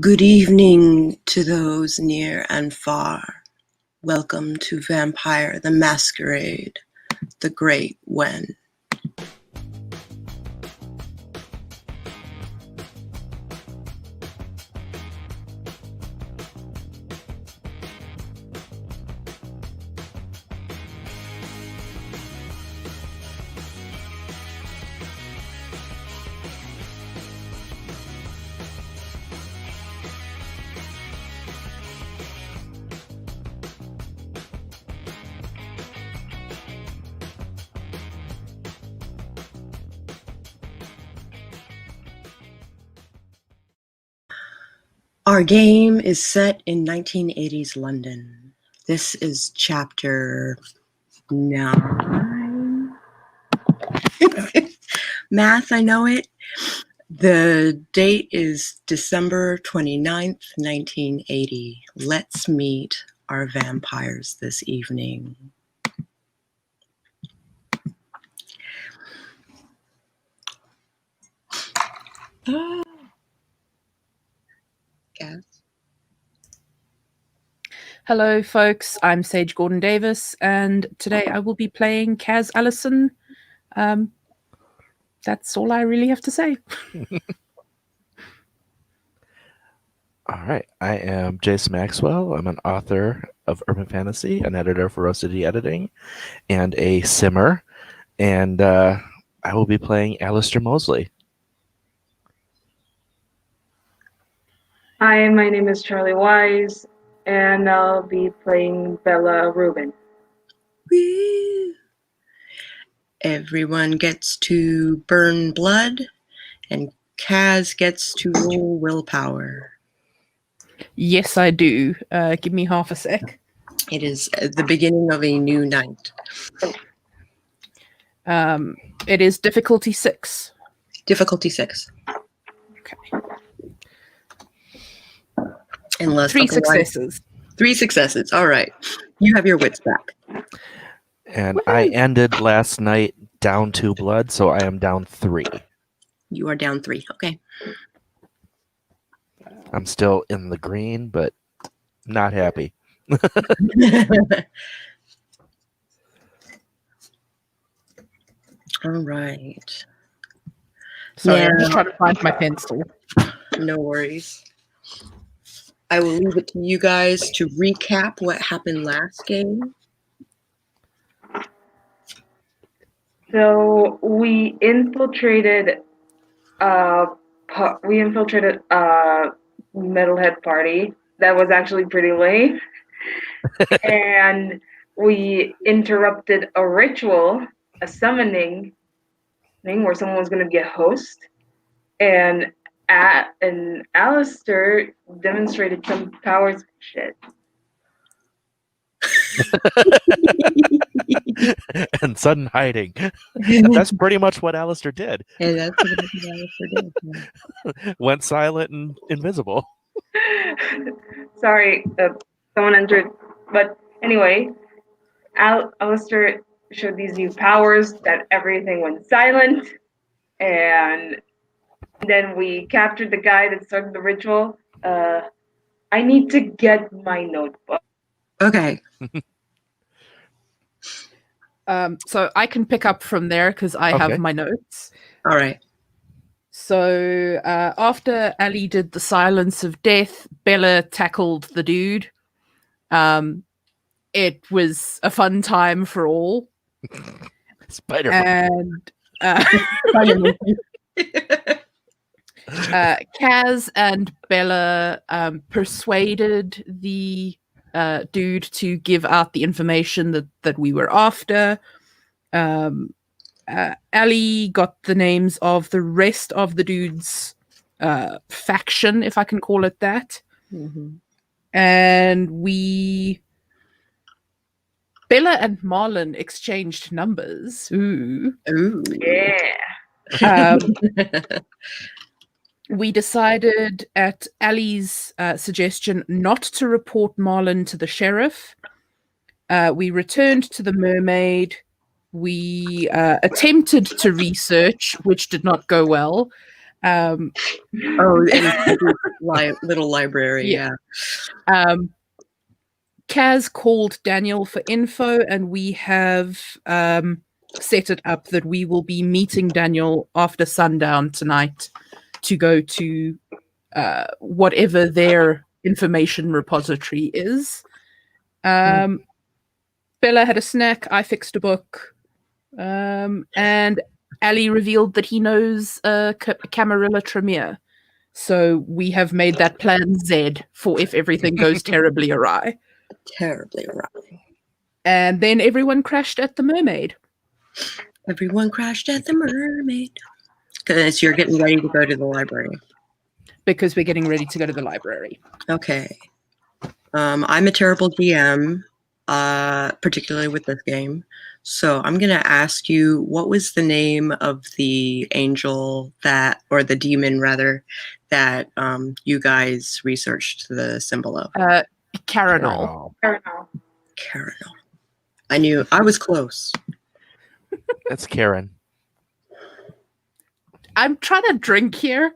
Good evening to those near and far. Welcome to Vampire the Masquerade, the Great When. Our game is set in 1980s London. This is chapter 9. Math, I know it. The date is December 29th, 1980. Let's meet our vampires this evening. Yes. Hello, folks. I'm Sage Gordon-Davis, and today I will be playing Kaz Allison. That's all I really have to say. All right. I am Jayce Maxwell. I'm an author of urban fantasy, an editor for Rose City Editing, and a simmer. And I will be playing Allistair Mosley. Hi, my name is Charlie Wise, and I'll be playing Bella Reuben. Woo. Everyone gets to burn blood, and Kaz gets to roll willpower. Yes, I do. Give me half a sec. It is the beginning of a new night. It is difficulty 6. Difficulty 6. Okay. Unless 3 successes. 3 successes. All right. You have your wits back. And I ended last night down 2 blood, so I am down 3. You are down 3. Okay. I'm still in the green, but not happy. All right. Sorry, I'm just trying to find my pencil. No worries. I will leave it to you guys to recap what happened last game. So we infiltrated a metalhead party that was actually pretty lame, and we interrupted a ritual, a summoning thing where someone was going to be a host, and Allistair demonstrated some powers. Shit. And sudden hiding. That's pretty much what Allistair did. And that's what Allistair did. Yeah. Went silent and invisible. Sorry, someone entered. But anyway, Allistair showed these new powers that everything went silent, and then we captured the guy that started the ritual. I need to get my notebook. Okay. So I can pick up from there because I have my notes. All right. So after Ali did the silence of death, Bella tackled the dude. It was a fun time for all. Spider-Man. And Kaz and Bella persuaded the dude to give out the information that we were after. Ali got the names of the rest of the dude's faction, if I can call it that. Mm-hmm. And Bella and Marlon exchanged numbers. Ooh. Yeah. We decided at Ali's suggestion not to report Marlon to the sheriff. We returned to the mermaid. We attempted to research, which did not go well. Oh, and little library. Yeah. Yeah. Kaz called Daniel for info, and we have set it up that we will be meeting Daniel after sundown tonight to go to whatever their information repository is. Bella had a snack. I fixed a book. And Ali revealed that he knows Camarilla Tremere. So we have made that plan Z for if everything goes terribly awry. Terribly awry. And then everyone crashed at the Mermaid. Everyone crashed at the Mermaid. Because you're getting ready to go to the library. Because we're getting ready to go to the library. Okay. I'm a terrible GM, particularly with this game. So I'm going to ask you, what was the name of the angel or the demon rather, that you guys researched the symbol of? Caranol. Caranol. I knew I was close. That's Karen. I'm trying to drink here.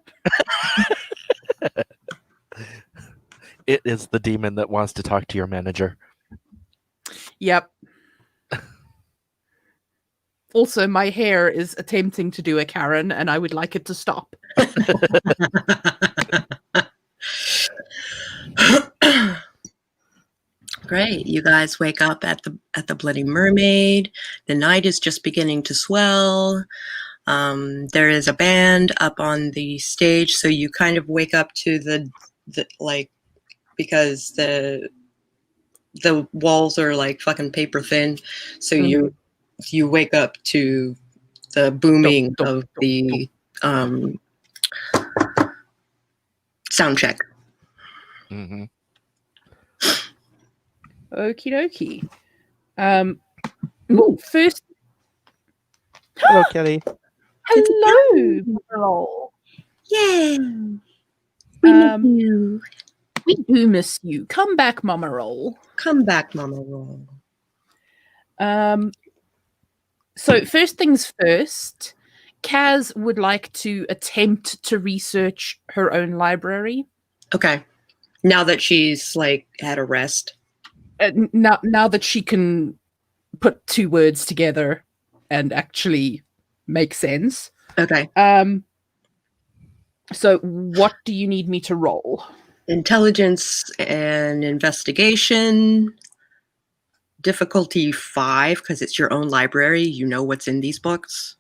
It is the demon that wants to talk to your manager. Yep. Also, my hair is attempting to do a Karen, and I would like it to stop. Great. You guys wake up at the Bloody Mermaid. The night is just beginning to swell. There is a band up on the stage, so you kind of wake up to the because the walls are like fucking paper thin, so you wake up to the booming of the sound check. Mm-hmm. Okie dokie. First. Hello, Kelli. Hello, Roll. Yay! We miss you. We do miss you. Come back, Mama Roll. Come back, Mama Roll. So first things first, Kaz would like to attempt to research her own library. Okay. Now that she's had a rest. Now that she can put two words together and actually make sense. Okay. So what do you need me to roll? Intelligence and investigation. Difficulty 5, because it's your own library. You know what's in these books.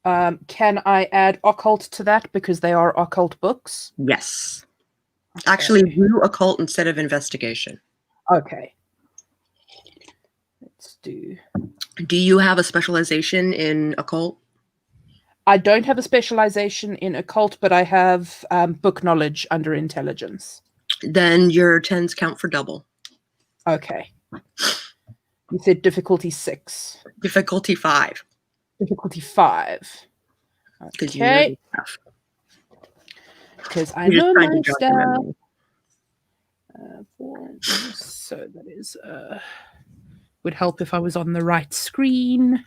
Can I add occult to that because they are occult books? Yes. Okay. Actually, do occult instead of investigation. Okay. Let's do. Do you have a specialization in occult? I don't have a specialization in occult, but I have book knowledge under intelligence. Then your 10s count for double. Okay. You said difficulty 6. Difficulty 5. Difficulty 5. Okay. Because I know my stuff. So that is would help if I was on the right screen.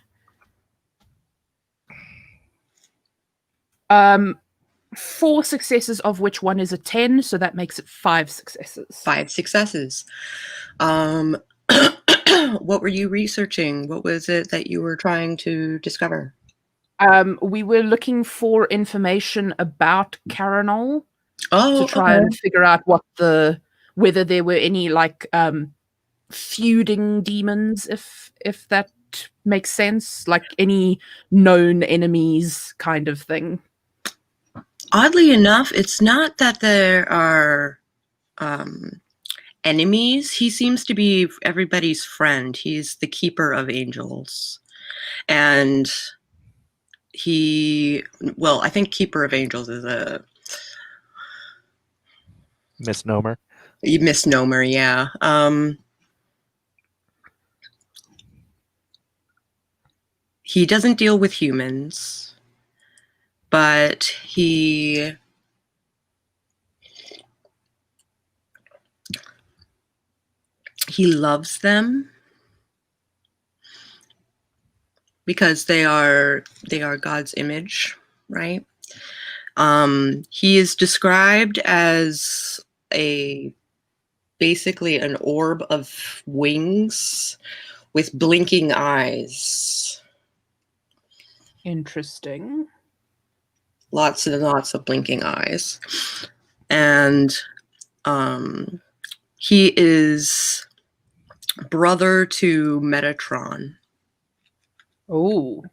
4 successes, of which one is a 10, so that makes it 5 successes. 5 successes. What were you researching? What was it that you were trying to discover? We were looking for information about Caranol to try and figure out whether there were any feuding demons, if that makes sense, like any known enemies kind of thing. Oddly enough, it's not that there are enemies. He seems to be everybody's friend. He's the keeper of angels. And I think keeper of angels is a misnomer. Misnomer, yeah. He doesn't deal with humans, but he loves them because they are God's image, right? He is described as basically an orb of wings with blinking eyes. Interesting. Lots and lots of blinking eyes. And he is brother to Metatron. Oh.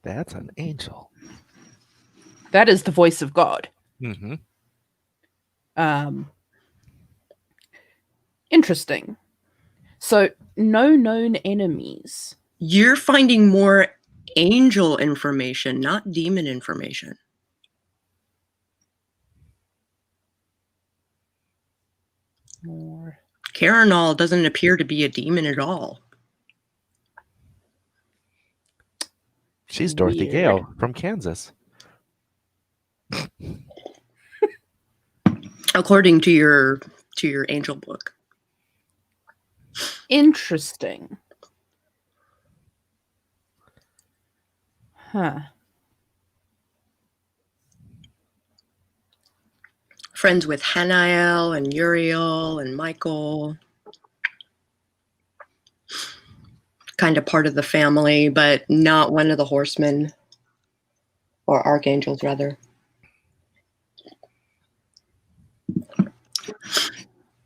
That's an angel. That is the voice of God. Mm-hmm. Interesting. So, no known enemies. You're finding more angel information, not demon information. More. Carinal doesn't appear to be a demon at all. She's Dorothy Weird. Gale from Kansas. According to your angel book. Interesting. Huh. Friends with Hanael and Uriel and Michael. Kind of part of the family, but not one of the horsemen. Or archangels, rather.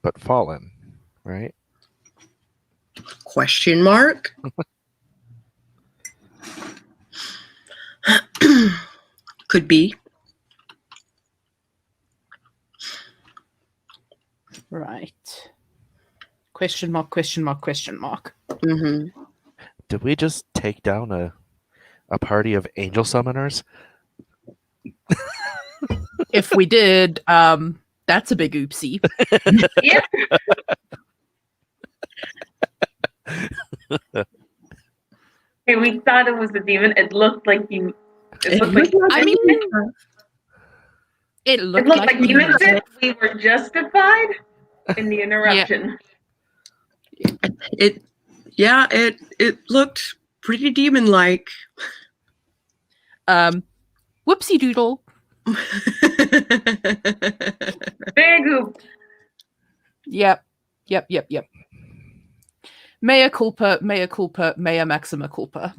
But fallen, right? Question mark? Could be. Right. Question mark, question mark, question mark. Mm-hmm. Did we just take down a party of angel summoners? If we did, that's a big oopsie. Yeah. Hey, we thought it was a demon. It looked like you. It looked like. I mean, it It looked looked like like demons did. We were justified in the interruption. It looked pretty demon-like. Whoopsie doodle. Big hoop. Yep. Mea culpa, mea maxima culpa.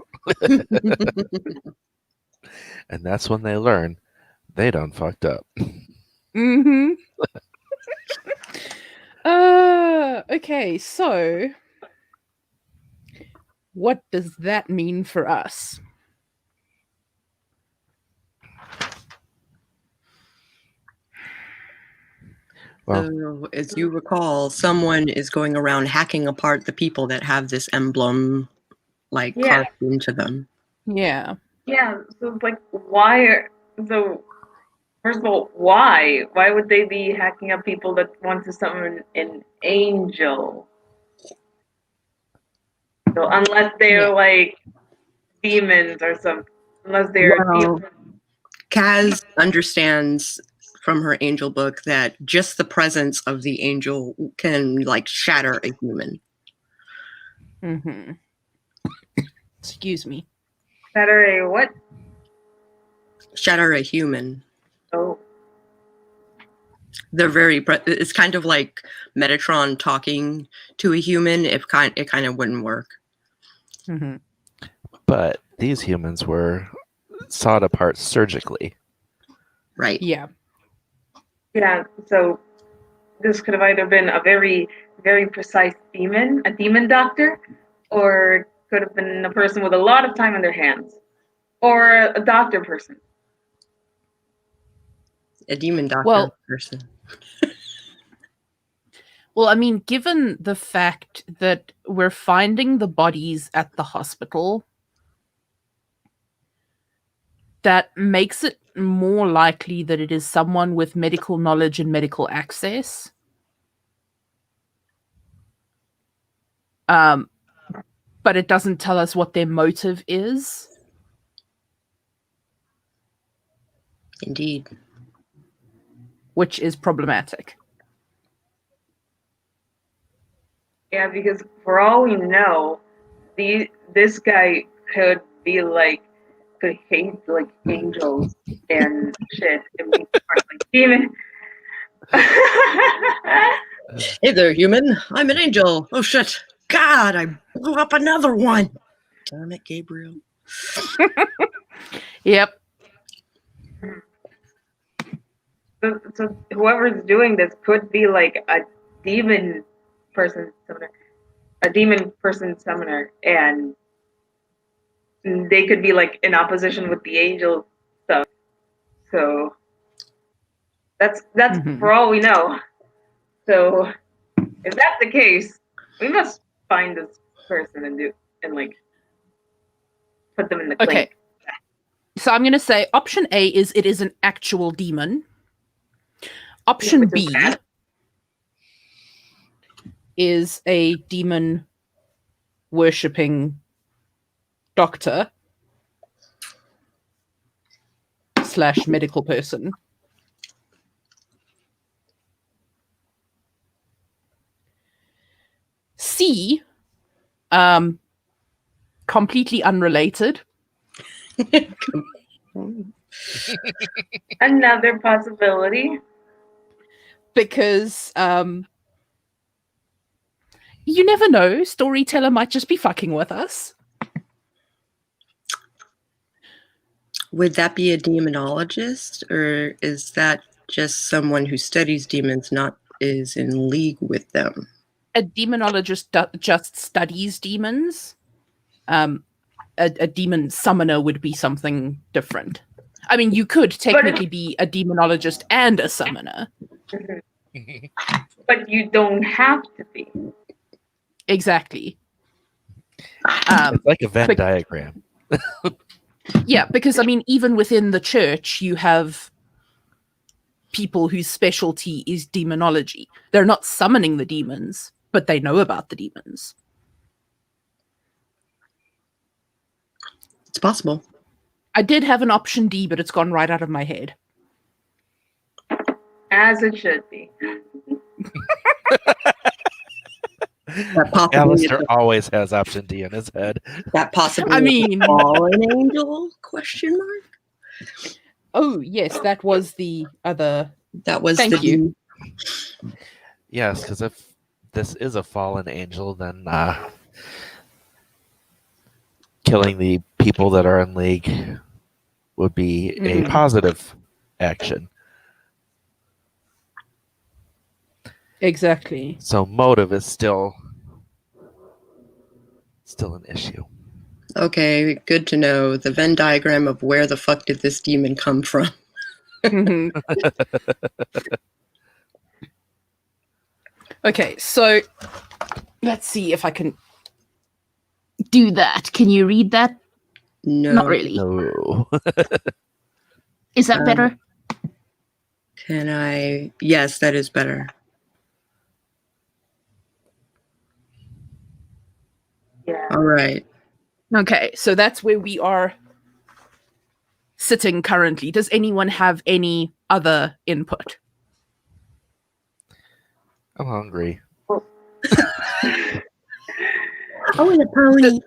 And that's when they learn they done fucked up. Mm-hmm. Okay, so what does that mean for us? Well, So, as you recall, someone is going around hacking apart the people that have this emblem, like, Yeah. carved into them. Yeah. Yeah. So it's like, why? So first of all, why? Why would they be hacking up people that want to summon an angel? So unless they're Yeah. like demons or something, unless they're Well, demons. Kaz understands from her angel book that just the presence of the angel can, like, shatter a human. Mm-hmm. Excuse me. Saturday, what? Shatter a human. Oh, They're very. It's kind of like Metatron talking to a human. It kind of wouldn't work. Mm-hmm. but these humans were sawed apart surgically. Right. Yeah. yeah. So this could have either been a very, very precise demon, a demon doctor, or could have been a person with a lot of time on their hands, or a doctor person. A demon doctor Well- person. Well, I mean, given the fact that we're finding the bodies at the hospital, that makes it more likely that it is someone with medical knowledge and medical access. But it doesn't tell us what their motive is. Indeed. Which is problematic. Yeah, because for all we know, this guy could be like could hate like angels and shit and be part like demon. Hey there, human. I'm an angel. Oh shit. God, I blew up another one. Damn it, Gabriel. Yep. So whoever's doing this could be like a demon person summoner, and they could be like in opposition with the angel stuff. So that's for all we know. So if that's the case, we must find this person and like put them in the clink. Okay. So I'm going to say option A is it is an actual demon. Option Which is B bad. is a demon worshipping doctor / medical person. C, completely unrelated. Another possibility. Because you never know, storyteller might just be fucking with us. Would that be a demonologist, or is that just someone who studies demons, not is in league with them? A demonologist just studies demons. A demon summoner would be something different. I mean, you could technically be a demonologist and a summoner. But you don't have to be. Exactly. It's like a Venn diagram. Yeah, because I mean, even within the church, you have people whose specialty is demonology. They're not summoning the demons, but they know about the demons. It's possible. I did have an option D, but it's gone right out of my head. As it should be. Allistair always has option D in his head. That possibly I mean, fallen angel? Question mark. Oh yes, that was the other. That was Thank you. Yes, because if this is a fallen angel, then killing the people that are in league would be a positive action. Exactly. So motive is still an issue. Okay, good to know. The Venn diagram of where the fuck did this demon come from? Okay, so let's see if I can do that. Can you read that? No. Not really. No. Is that better? Can I? Yes, that is better. Yeah. All right. Okay, so that's where we are sitting currently. Does anyone have any other input? I'm hungry. Oh, the pony.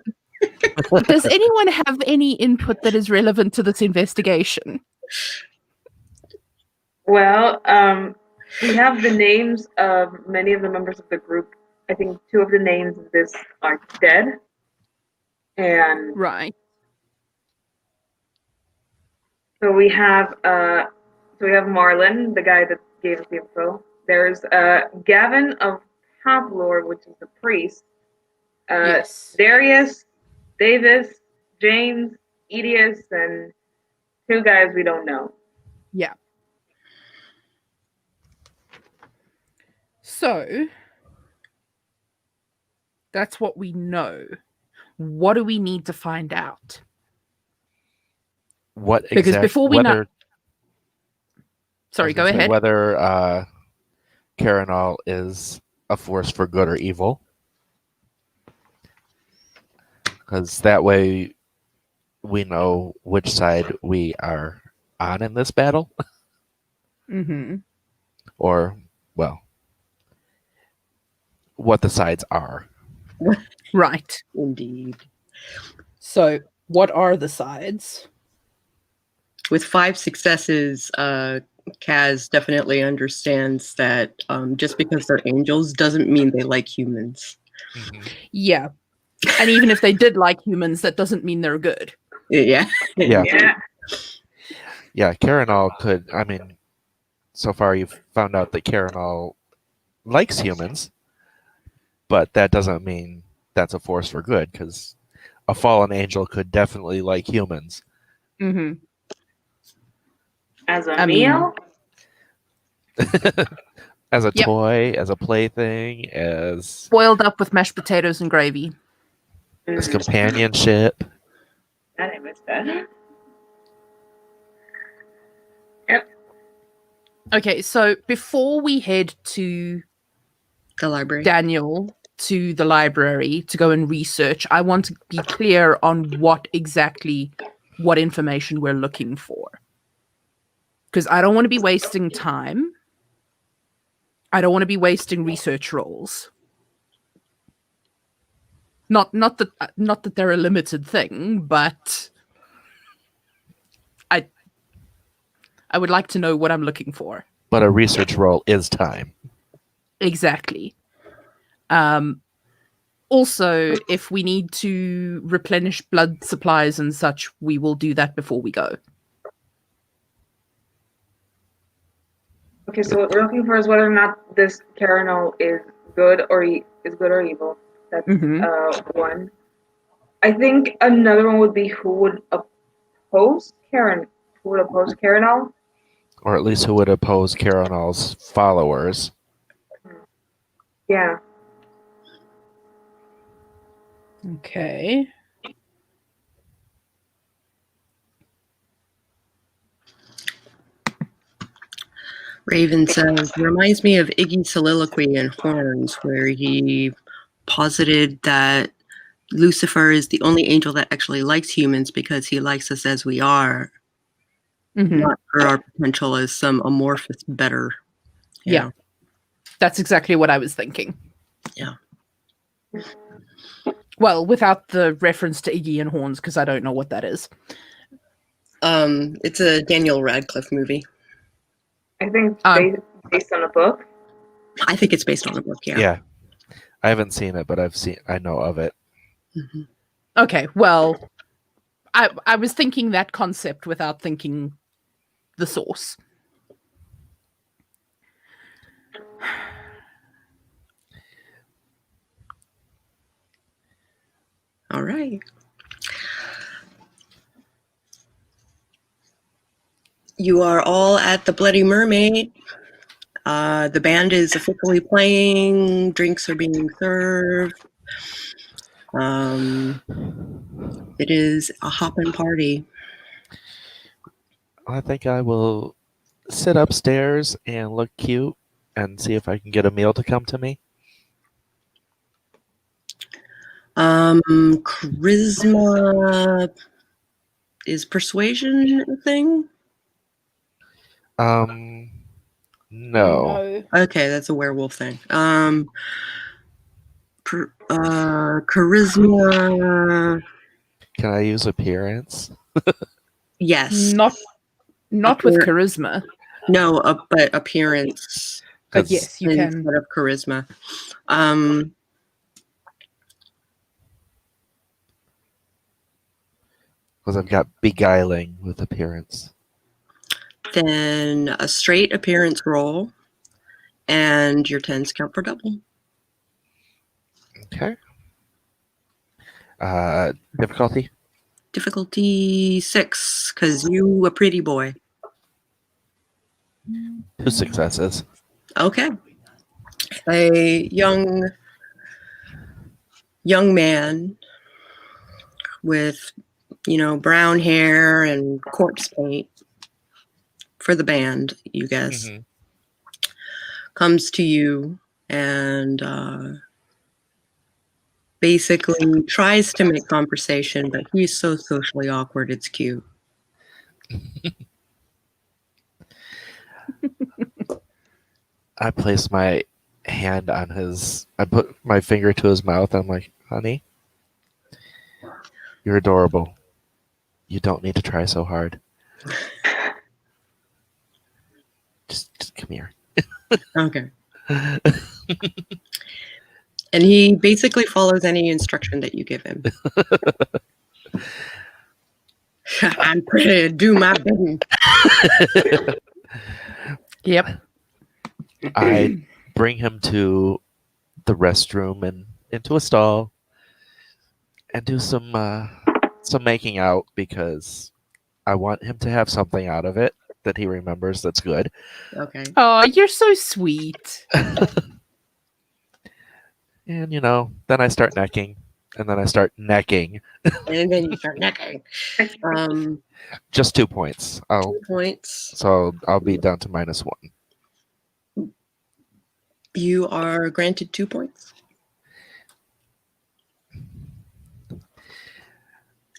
Does anyone have any input that is relevant to this investigation? Well, we have the names of many of the members of the group. I think 2 of the names of this are dead. And Right. so we have Marlon, the guy that gave us the info. There's Gavin of Havlor, which is the priest. Yes. Darius, Davis, James, Edius, and 2 guys we don't know. Yeah. So that's what we know. What do we need to find out? Because before we know, sorry, go ahead. Whether Karanal is a force for good or evil, because that way we know which side we are on in this battle. Mm-hmm. Or, well, what the sides are. Right. Indeed. So, what are the sides? With 5 successes, Kaz definitely understands that just because they're angels doesn't mean they like humans. Yeah. And even if they did like humans, that doesn't mean they're good. Yeah. Yeah. Yeah. Karanal could, I mean, so far you've found out that Karanal likes humans, but that doesn't mean that's a force for good, because a fallen angel could definitely like humans. Mm-hmm. As a I mean- meal? As a Yep. toy, as a plaything, as Boiled up with mashed potatoes and gravy. companionship. I didn't miss that. Okay, so before we head to The library. Daniel to the library to go and research, I want to be clear on what information we're looking for. Because I don't want to be wasting time. I don't want to be wasting research rolls. Not that they're a limited thing, but I would like to know what I'm looking for. But a research roll is time. Exactly. Also, if we need to replenish blood supplies and such, we will do that before we go. Okay, so what we're looking for is whether or not this Karanal is good or evil. That's one. I think another one would be who would oppose Karanal. Or at least who would oppose Karanal's followers. Yeah. Okay. Raven says, reminds me of Iggy's soliloquy in Horns, where he posited that Lucifer is the only angel that actually likes humans because he likes us as we are, not for our potential as some amorphous better. Yeah. That's exactly what I was thinking. Yeah. Well, without the reference to Iggy and Horns, because I don't know what that is. It's a Daniel Radcliffe movie. I think based on a book. I think it's based on a book, yeah. Yeah. I haven't seen it, but I know of it. Mm-hmm. Okay, well, I was thinking that concept without thinking the source. All right. You are all at the Bloody Mermaid. The band is officially playing. Drinks are being served. It is a hopping party. I think I will sit upstairs and look cute and see if I can get a meal to come to me. Charisma. Is persuasion a thing? No. Okay, that's a werewolf thing. Charisma. Can I use appearance? Yes. Not with charisma. No, but appearance. But yes, you can. Instead of charisma. Because I've got beguiling with appearance. Then a straight appearance roll, and your 10s count for double. Okay. Difficulty? Difficulty 6, because you a pretty boy. 2 successes. Okay. A young man with, brown hair and corpse paint for the band, you guess, comes to you and basically tries to make conversation, but he's so socially awkward, it's cute. I place my hand on his. I put my finger to his mouth. And I'm like, honey, you're adorable. You don't need to try so hard. Just come here. Okay. And he basically follows any instruction that you give him. I'm ready to do my bidding. Yep. I bring him to the restroom and into a stall and do some making out because I want him to have something out of it that he remembers that's good. Okay. Oh, you're so sweet. And, then I start necking. And then I start necking. And then you start necking. Just 2 points. 2 points. So I'll be down to -1. You are granted 2 points.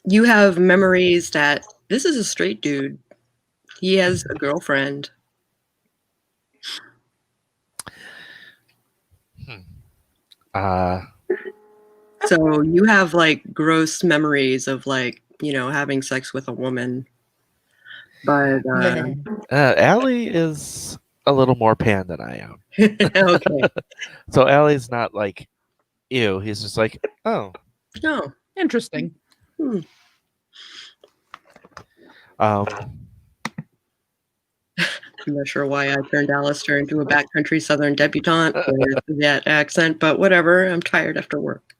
You have memories that this is a straight dude. He has a girlfriend. So you have like gross memories of like, having sex with a woman. But Allie is a little more pan than I am. okay. So Allie's not like, ew. He's just like, oh. No. Interesting. I'm not sure why I turned Allistair into a backcountry Southern debutante with that accent, but whatever. I'm tired after work.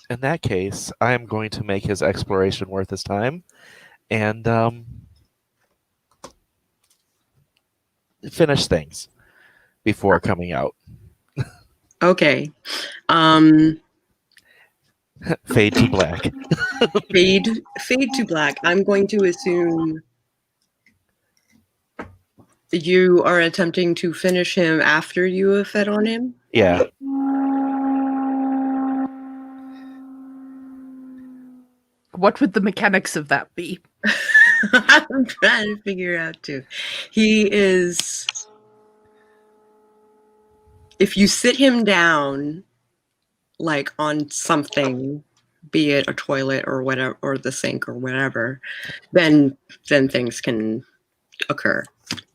In that case, I am going to make his exploration worth his time, and finish things before coming out. Okay. Fade to black. Fade to black. I'm going to assume you are attempting to finish him after you have fed on him? Yeah. What would the mechanics of that be? I'm trying to figure out too. He is... If you sit him down, like on something, be it a toilet or whatever, or the sink or whatever, then things can occur.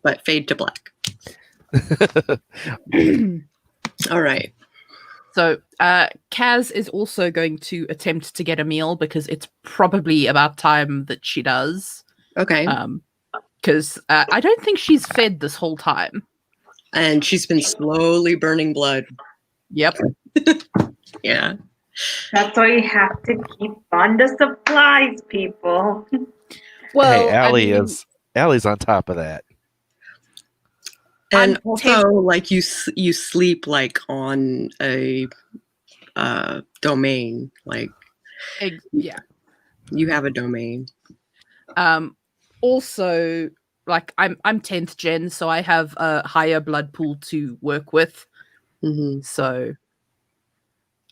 But fade to black. All right. So Kaz is also going to attempt to get a meal because it's probably about time that she does. Okay. Because I don't think she's fed this whole time. And she's been slowly burning blood. Yep. Yeah. That's why you have to keep on the supplies, people. Well, hey, Allie's on top of that. And also, like you sleep like on a domain, like yeah, you have a domain. Also, like I'm 10th gen, so I have a higher blood pool to work with. Mm-hmm. So,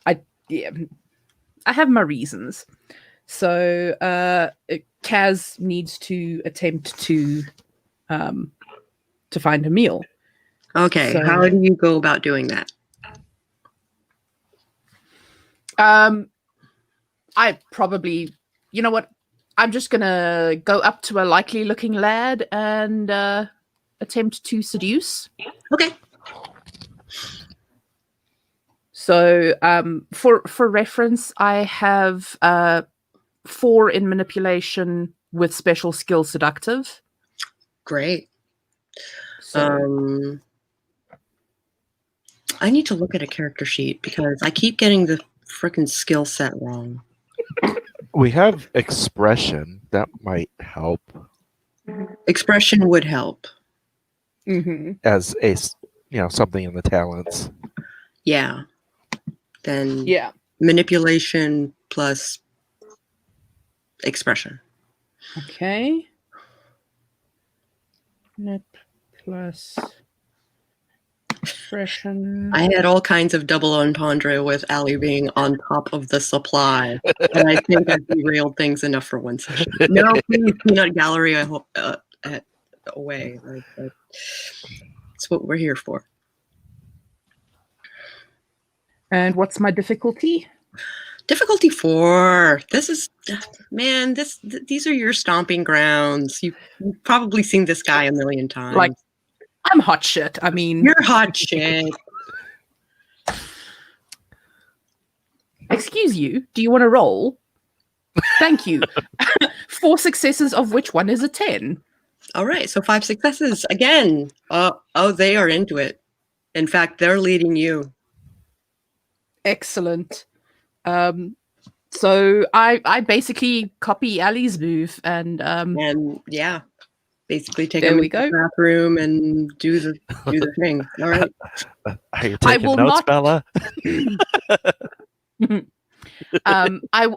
I have my reasons. So, Kaz needs to attempt to find a meal. Okay, So, how do you go about doing that? I probably, you know what? I'm just gonna go up to a likely looking lad and attempt to seduce. Okay. So, for reference, I have 4 in manipulation with special skill seductive. Great. So, I need to look at a character sheet because I keep getting the frickin' skill set wrong. We have expression that might help Expression would help. as a something in the talents. Yeah. Then yeah. manipulation plus expression. Okay. Nip plus expression. I had all kinds of double entendre with Allie being on top of the supply, and I think I've derailed things enough for one session. No, please, peanut gallery away. That's what we're here for. And what's my difficulty? Difficulty 4. This is, man, these are your stomping grounds. You've probably seen this guy a million times. Like, I'm hot shit. I mean, You're hot shit. Excuse you, do you want to roll? Thank you. 4 successes, of which one is a 10. All right, so 5 successes again. Oh, they are into it. In fact, they're leading you. Excellent. So I basically copy Ali's move and yeah, basically take there them we to the go. bathroom and do the thing. All right. Are you I taking will notes, not- Bella?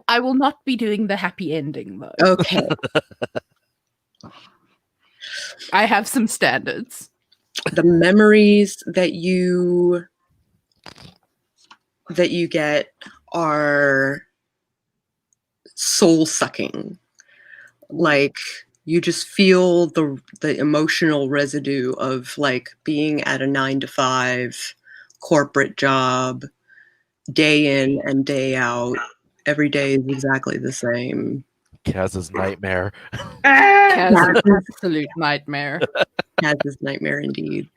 I will not be doing the happy ending though. Okay. I have some standards. The memories that you get are soul sucking. Like you just feel the emotional residue of like being at a 9-to-5 corporate job, day in and day out. Every day is exactly the same. Kaz's nightmare. Kaz's absolute nightmare. Kaz's nightmare indeed.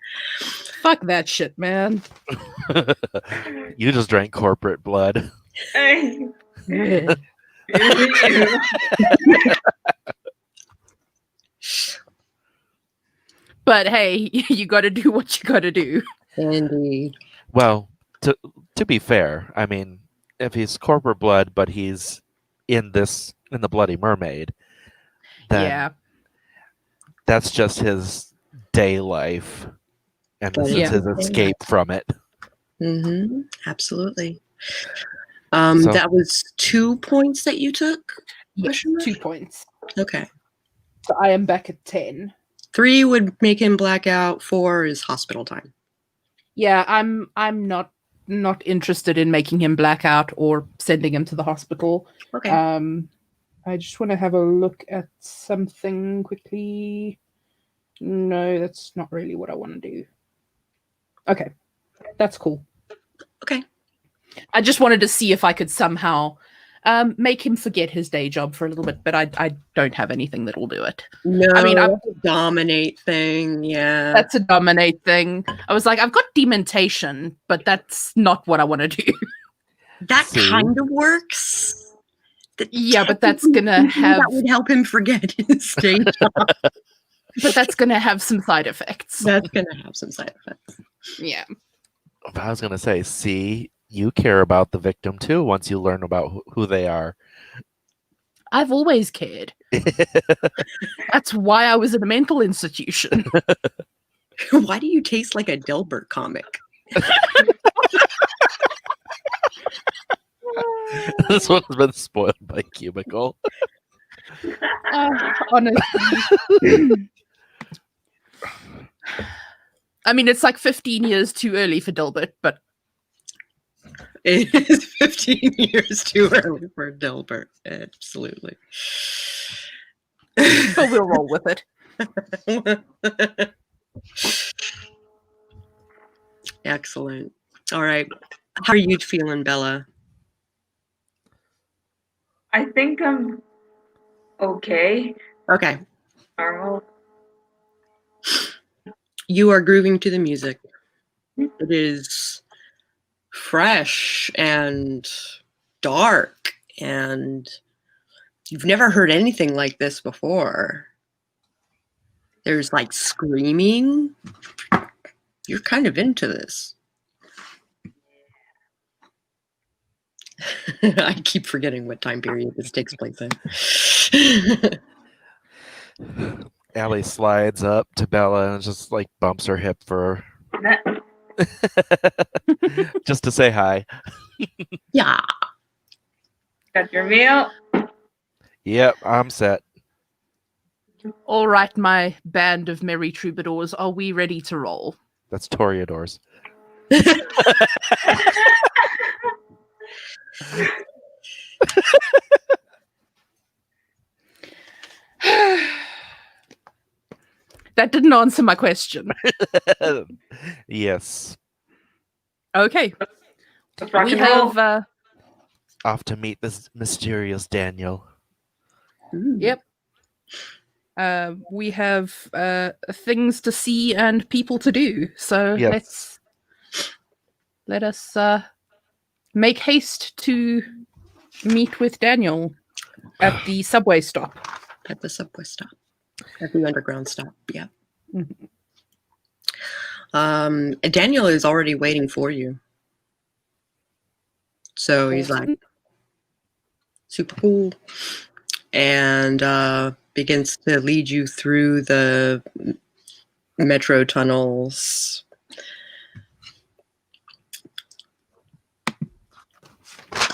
Fuck that shit, man. You just drank corporate blood. But hey, you got to do what you got to do. Indeed. Well, to be fair, I mean, if he's corporate blood, but he's in the Bloody Mermaid, then Yeah. that's just his day life, and this Yeah. is his escape from it. Mm-hmm. Absolutely. So- That was 2 points that you took? Yes, Question mark? 2 points. Okay. So I am back at 10. 3 would make him black out. 4 is hospital time. Yeah, I'm not interested in making him black out or sending him to the hospital. Okay. I just want to have a look at something quickly. No, that's not really what I want to do. Okay, that's cool. Okay. I just wanted to see if I could somehow make him forget his day job for a little bit, but I don't have anything that will do it. No, I mean, that's a dominate thing. Yeah. That's a dominate thing. I was like, I've got dementation, but that's not what I want to do. That See? kind of works. Yeah, but that's gonna have that would help him forget his day job. but that's gonna have some side effects. That's gonna have some side effects. Yeah. I was gonna say, see, you care about the victim too once you learn about who they are. I've always cared. That's why I was in a mental institution. Why do you taste like a Dilbert comic? This one's been spoiled by Cubicle. Honestly. I mean, it's like 15 years too early for Dilbert, but It is 15 years too early for Dilbert. Absolutely. but we'll roll with it. Excellent. All right. How are you feeling, Bella? I think I'm okay. Okay. Normal. You are grooving to the music. It is fresh and dark, and you've never heard anything like this before. There's like screaming. You're kind of into this. I keep forgetting what time period this takes place in. Allie slides up to Bella and just like bumps her hip for just to say hi. Yeah. Got your meal? Yep, I'm set. All right, my band of merry troubadours, are we ready to roll? That's Toreadors. That didn't answer my question. Yes. Okay. Let's rock We and roll. have Off to meet this mysterious Daniel. Ooh. yep. We have things to see and people to do. So Yes. let us make haste to meet with Daniel at the subway stop. At the subway stop. At the underground stop, yeah. Mhm. Daniel is already waiting for you. So he's like super cool and begins to lead you through the metro tunnels.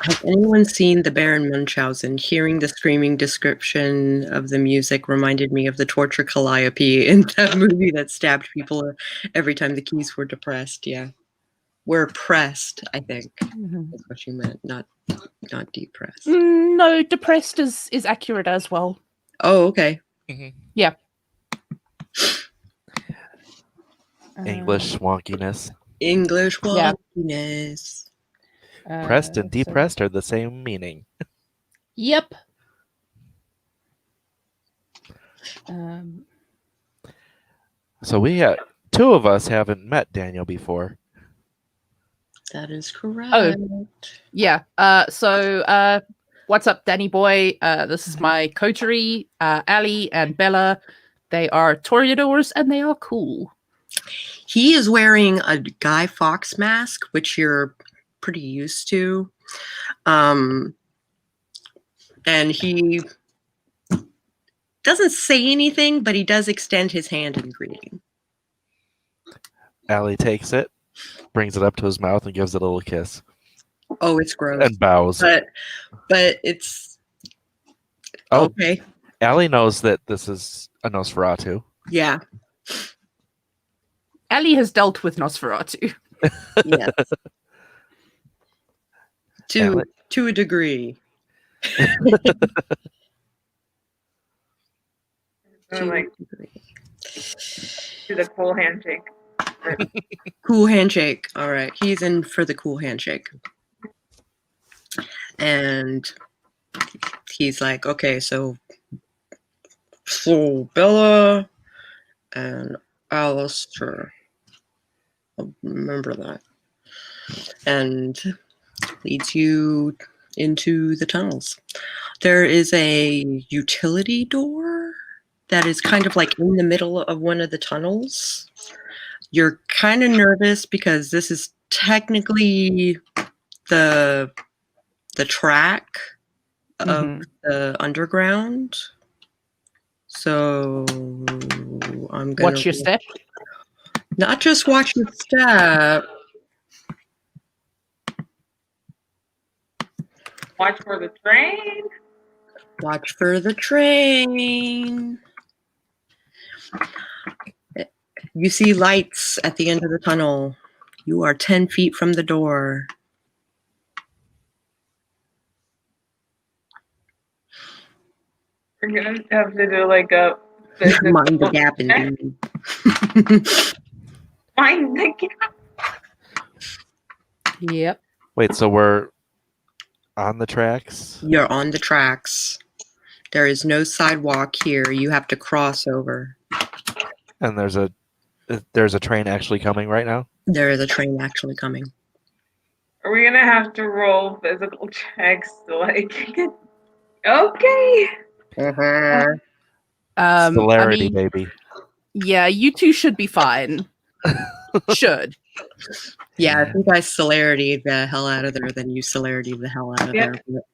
Has anyone seen the Baron Munchausen? Hearing the screaming description of the music reminded me of the torture calliope in that movie that stabbed people every time the keys were depressed. Yeah. Were pressed, I think. That's what you meant, not depressed. No, depressed is accurate as well. Oh, okay. Yeah. English wonkiness. English Yeah. wonkiness. Pressed and depressed are the same meaning. Yep. So we have two of us haven't met Daniel before. That is correct. Oh. Yeah. So what's up, Danny boy? This is my coterie, Ali and Bella. They are toreadors and they are cool. He is wearing a Guy Fawkes mask, which you're pretty used to. And he doesn't say anything, but he does extend his hand in greeting. Allie takes it, brings it up to his mouth, and gives it a little kiss. Oh, it's gross. And bows. But it's okay. Allie knows that this is a Nosferatu. Yeah. Ali has dealt with Nosferatu. Yes. To a degree. Like, do the cool handshake. Cool handshake. All right. He's in for the cool handshake. And he's like, okay, so Bella and Allistair. I'll remember that. And leads you into the tunnels. There is a utility door that is kind of like in the middle of one of the tunnels. You're kind of nervous because this is technically the track of the underground. So I'm gonna Watch your step. Not just watch your step. Watch for the train. Watch for the train. You see lights at the end of the tunnel. You are 10 feet from the door. We're gonna have to do like a Mind the gap indeed. Mind the gap. Yep. Wait, so we're on the tracks? You're on the tracks. There is no sidewalk here. You have to cross over. And there's a train actually coming right now? There is a train actually coming. Are we gonna have to roll physical checks to like get... Okay. Celerity, I mean, baby. yeah, you two should be fine. Should. Yeah, if you guys celerity the hell out of there, then you celerity the hell out of there.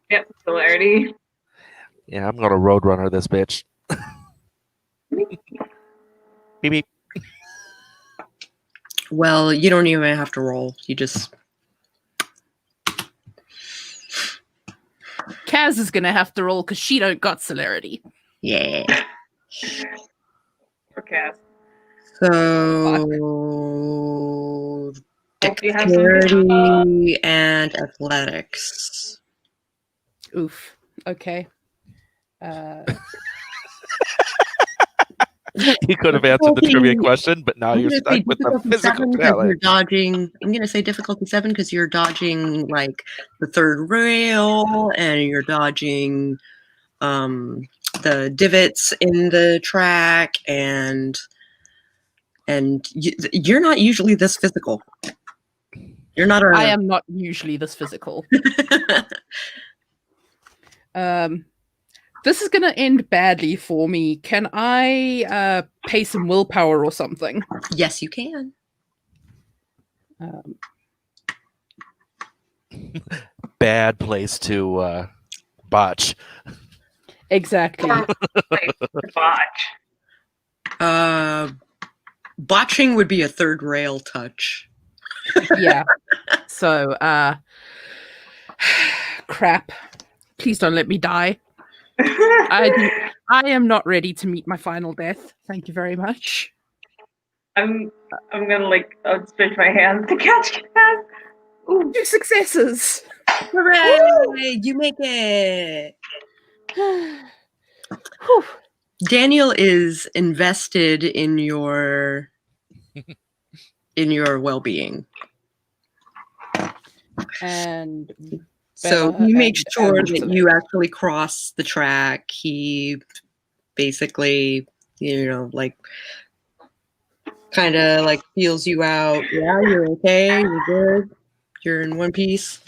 Yep, celerity. Yeah, I'm gonna roadrunner this bitch. Beep beep. Well, you don't even have to roll. You just... Kaz is gonna have to roll because she don't got celerity. Yeah. For cast. So... Hope you have something. Dexterity and athletics. Oof. Okay. You could have answered the trivia question, but now I'm you're gonna stuck say with the difficulty physical 7 because you're challenge. dodging. I'm gonna say difficulty 7 because you're dodging like the third rail and you're dodging the divots in the track and you're not usually this physical. You're not a. I am not usually this physical. This is gonna end badly for me. Can I pay some willpower or something? Yes, you can. Bad place to botch. Exactly. Botch. Botching would be a third rail touch. Yeah. So, crap. Please don't let me die. I am not ready to meet my final death. Thank you very much. I'm gonna like outstretch my hands to catch Kaz. Ooh, 2 successes. Hooray! You make it. Whew. Daniel is invested in your well-being. And So Bella he makes and sure Alison. that you actually cross the track. He basically, like kind of like feels you out. Yeah, you're okay. You're good. You're in one piece.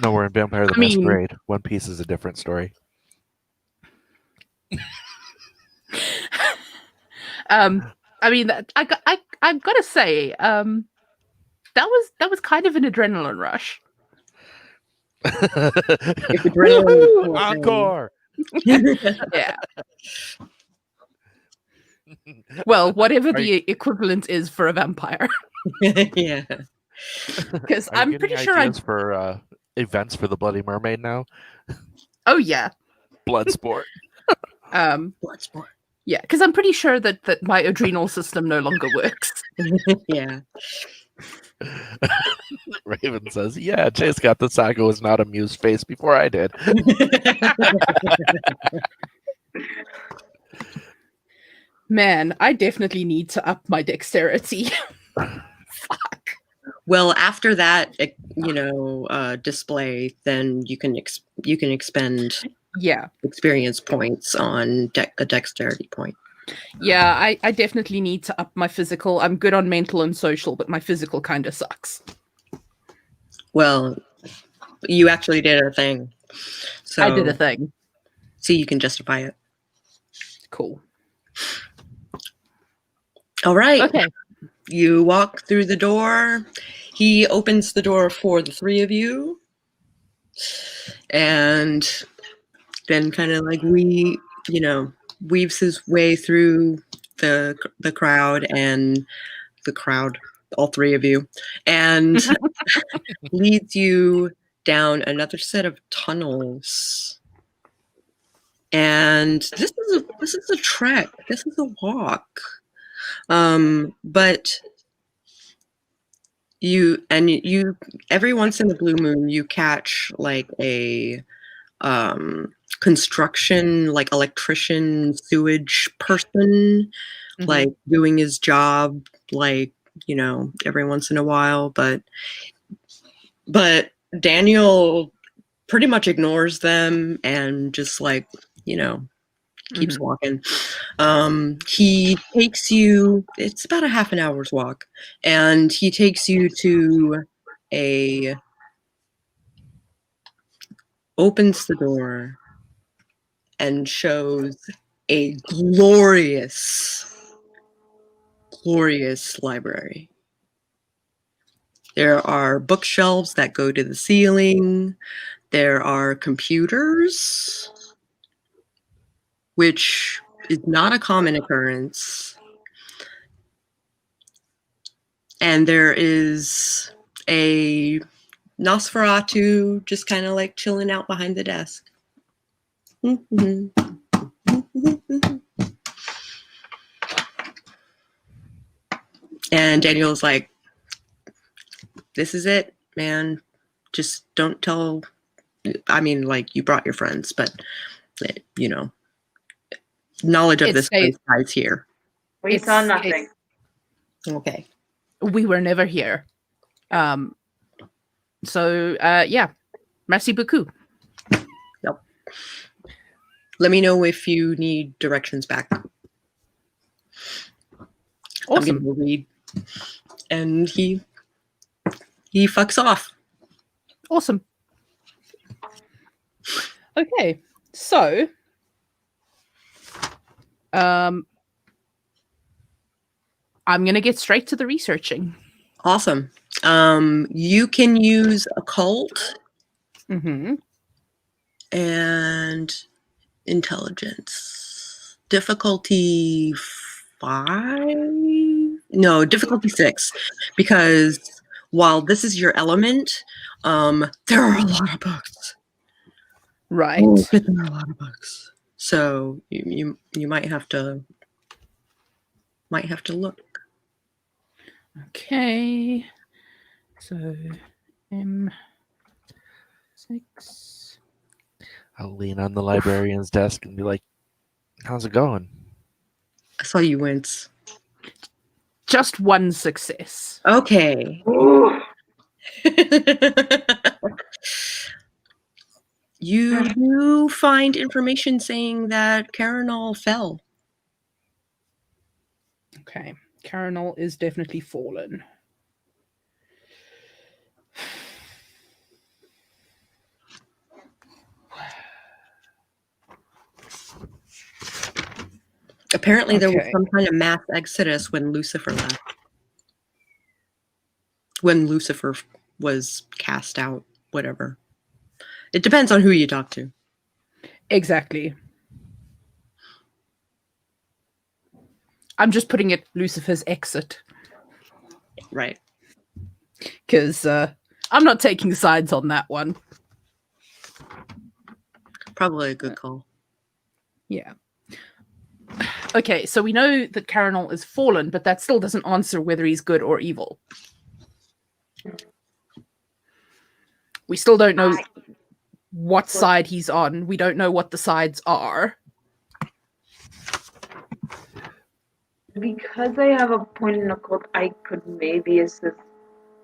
No, we're in Vampire the Masquerade. One Piece is a different story. I mean, I've got to say, that was kind of an adrenaline rush. Woo-hoo! Encore. Yeah. Well, whatever Are the equivalent is for a vampire, Yeah. because Are you I'm getting pretty sure I. ideas for events for the Bloody Mermaid now. Oh yeah. Bloodsport. Bloodsport. Yeah, because I'm pretty sure that my adrenal system no longer works. Yeah. Raven says, "Yeah, Jayce got the Sako was not amused face before I did." Man, I definitely need to up my dexterity. Fuck. Well, after that, display, then you can expend Yeah. experience points on a dexterity point. Yeah, I definitely need to up my physical. I'm good on mental and social, but my physical kind of sucks. Well, you actually did a thing. So I did a thing. So you can justify it. Cool. All right. Okay. You walk through the door. He opens the door for the three of you. And then kind of like weaves his way through the crowd and all three of you, and leads you down another set of tunnels. And this is a trek. This is a walk. But you every once in the blue moon you catch like a construction, like electrician, sewage person, like doing his job, like every once in a while. But Daniel pretty much ignores them and just like keeps walking. He takes you, it's about a half an hour's walk, and he takes you to opens the door and shows a glorious library. There are bookshelves that go to the ceiling. There are computers, which is not a common occurrence. And there is a Nosferatu just kind of like chilling out behind the desk. And Daniel's like, this is it, man. Just don't tell. I mean, like, you brought your friends, but, knowledge of It this stays- place dies here. We It's- saw nothing. Okay. We were never here. So yeah. Merci beaucoup. Let me know if you need directions back. I'm Awesome. gonna go read. And he fucks off. Awesome. Okay, so I'm gonna get straight to the researching. Awesome. You can use occult Mm-hmm. and intelligence. Difficulty 5? No, difficulty 6. Because while this is your element, there are a lot of books. Right. Oh, but there are a lot of books. So you might have to look. Okay. So M6. I'll lean on the librarian's desk and be like, "How's it going?" I saw you wince. Just one success. Okay. Ooh. You do find information saying that Carinal fell. Okay. Carinal is definitely fallen. Apparently there was Okay. some kind of mass exodus when Lucifer left. When Lucifer was cast out, whatever. It depends on who you talk to. Exactly. I'm just putting it Lucifer's exit Right. because I'm not taking sides on that one. Probably a good call. Yeah. Okay, so we know that Carinal is fallen, but that still doesn't answer whether he's good or evil. We still don't know what side he's on. We don't know what the sides are. Because I have a point in occult, I could maybe assist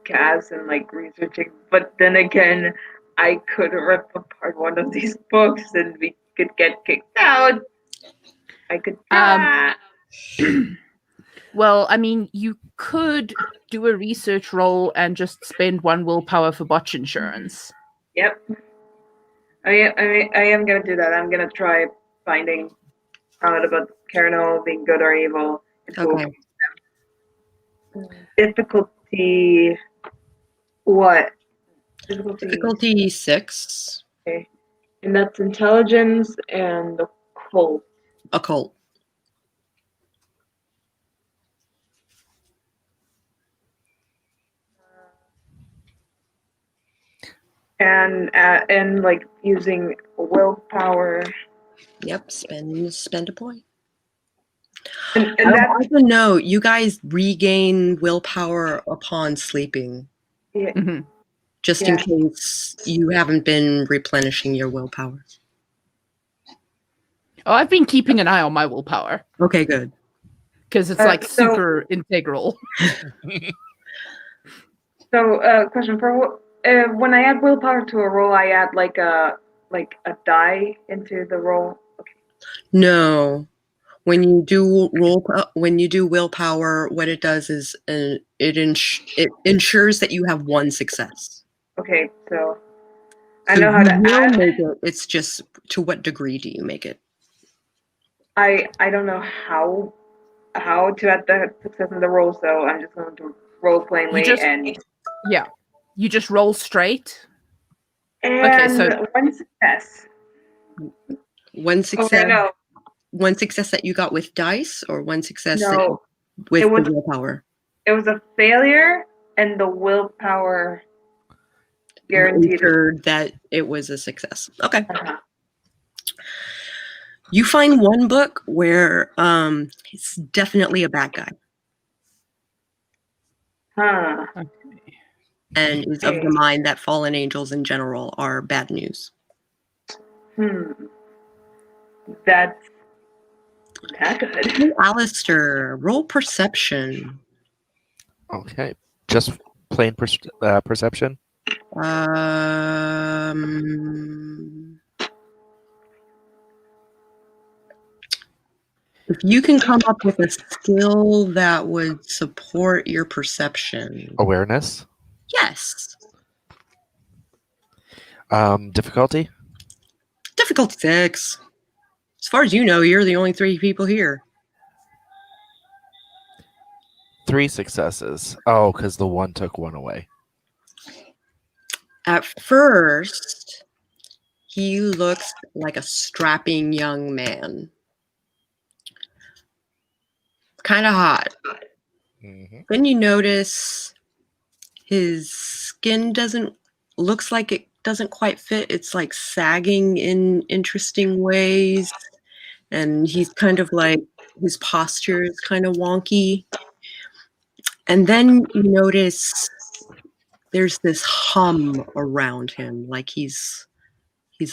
Kaz in like researching, but then again, I could rip apart one of these books and we could get kicked out. I could. Well, I mean, you could do a research roll and just spend 1 willpower for botch insurance. Yep. I am gonna do that. I'm gonna try finding out about Carinal being good or evil. Okay. Difficulty. What? Difficulty 6. Okay. And that's intelligence and occult. Occult. And like using willpower. Yep. Spend a point. And I also know you guys regain willpower upon sleeping, yeah, Mhm. just in Yeah. case you haven't been replenishing your willpower. Oh, I've been keeping an eye on my willpower Okay, good. because it's So- super integral. So, question for when I add willpower to a roll, I add like a die into the roll. Okay. No, when you do willpower, what it does is it ensures that you have 1 success. Okay. So I So know how you to will add. make it. It's just to what degree do you make it? I don't know how to add the success in the roll, so I'm just going to roll plainly and Yeah. You just roll straight. and so- 1 success. 1 success. Okay, no, 1 success that you got with dice, or 1 success no, with it was- the willpower. it was a failure, and the willpower guaranteed. Ensured that it was a success. Okay. Uh-huh. You find 1 book where it's definitely a bad guy Huh. and is of the Okay. mind that fallen angels in general are bad news. That's That good. Hey, Allistair, roll perception. Okay. Just plain perception? If you can come up with a skill that would support your perception. Awareness? Yes. Difficulty? Difficulty 6. As far as you know, you're the only 3 people here. 3 successes. Oh, because the one took 1 away. At first, he looks like a strapping young man. Kind of hot. Mm-hmm. Then you notice his skin looks like it doesn't quite fit. It's like sagging in interesting ways. And he's kind of like, his posture is kind of wonky. And then you notice there's this hum around him, like he's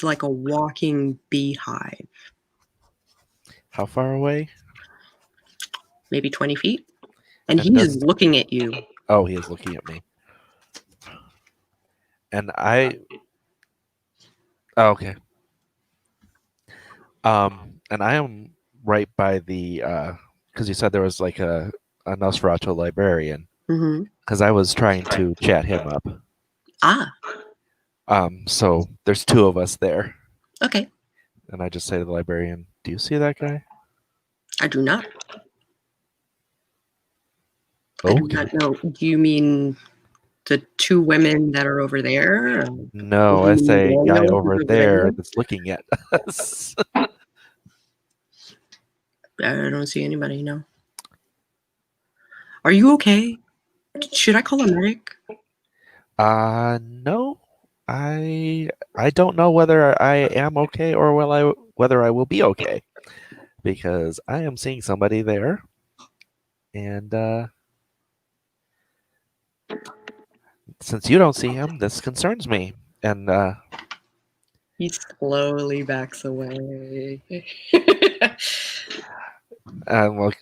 like a walking beehive. How far away? Maybe 20 feet. And And he's looking at you. Oh, he is looking at me. And I... Oh, okay. And I am right by the... Because you said there was like a Nosferatu librarian. Mm-hmm. Because I was trying to chat him up. Ah, So there's 2 of us there. okay. And I just say to the librarian, do you see that guy? I do not. I do not know. Do you mean the 2 women that are over there? No, I say guy over there that's looking at us. I don't see anybody, no. Are you okay? Should I call a medic? No. I don't know whether I am okay or whether I will be okay. Because I am seeing somebody there. And since you don't see him, this concerns me. And He slowly backs away.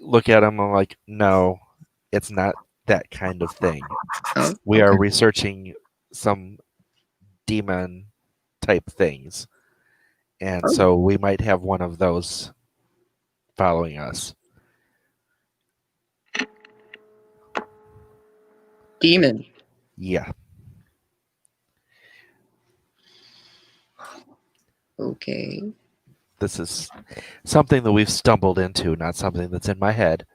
look at him. I'm like, no, it's not that kind of thing. Oh, We are okay. researching some demon type things. And Oh. so we might have one of those following us. Demon. Yeah. Okay. This is something that we've stumbled into, not something that's in my head.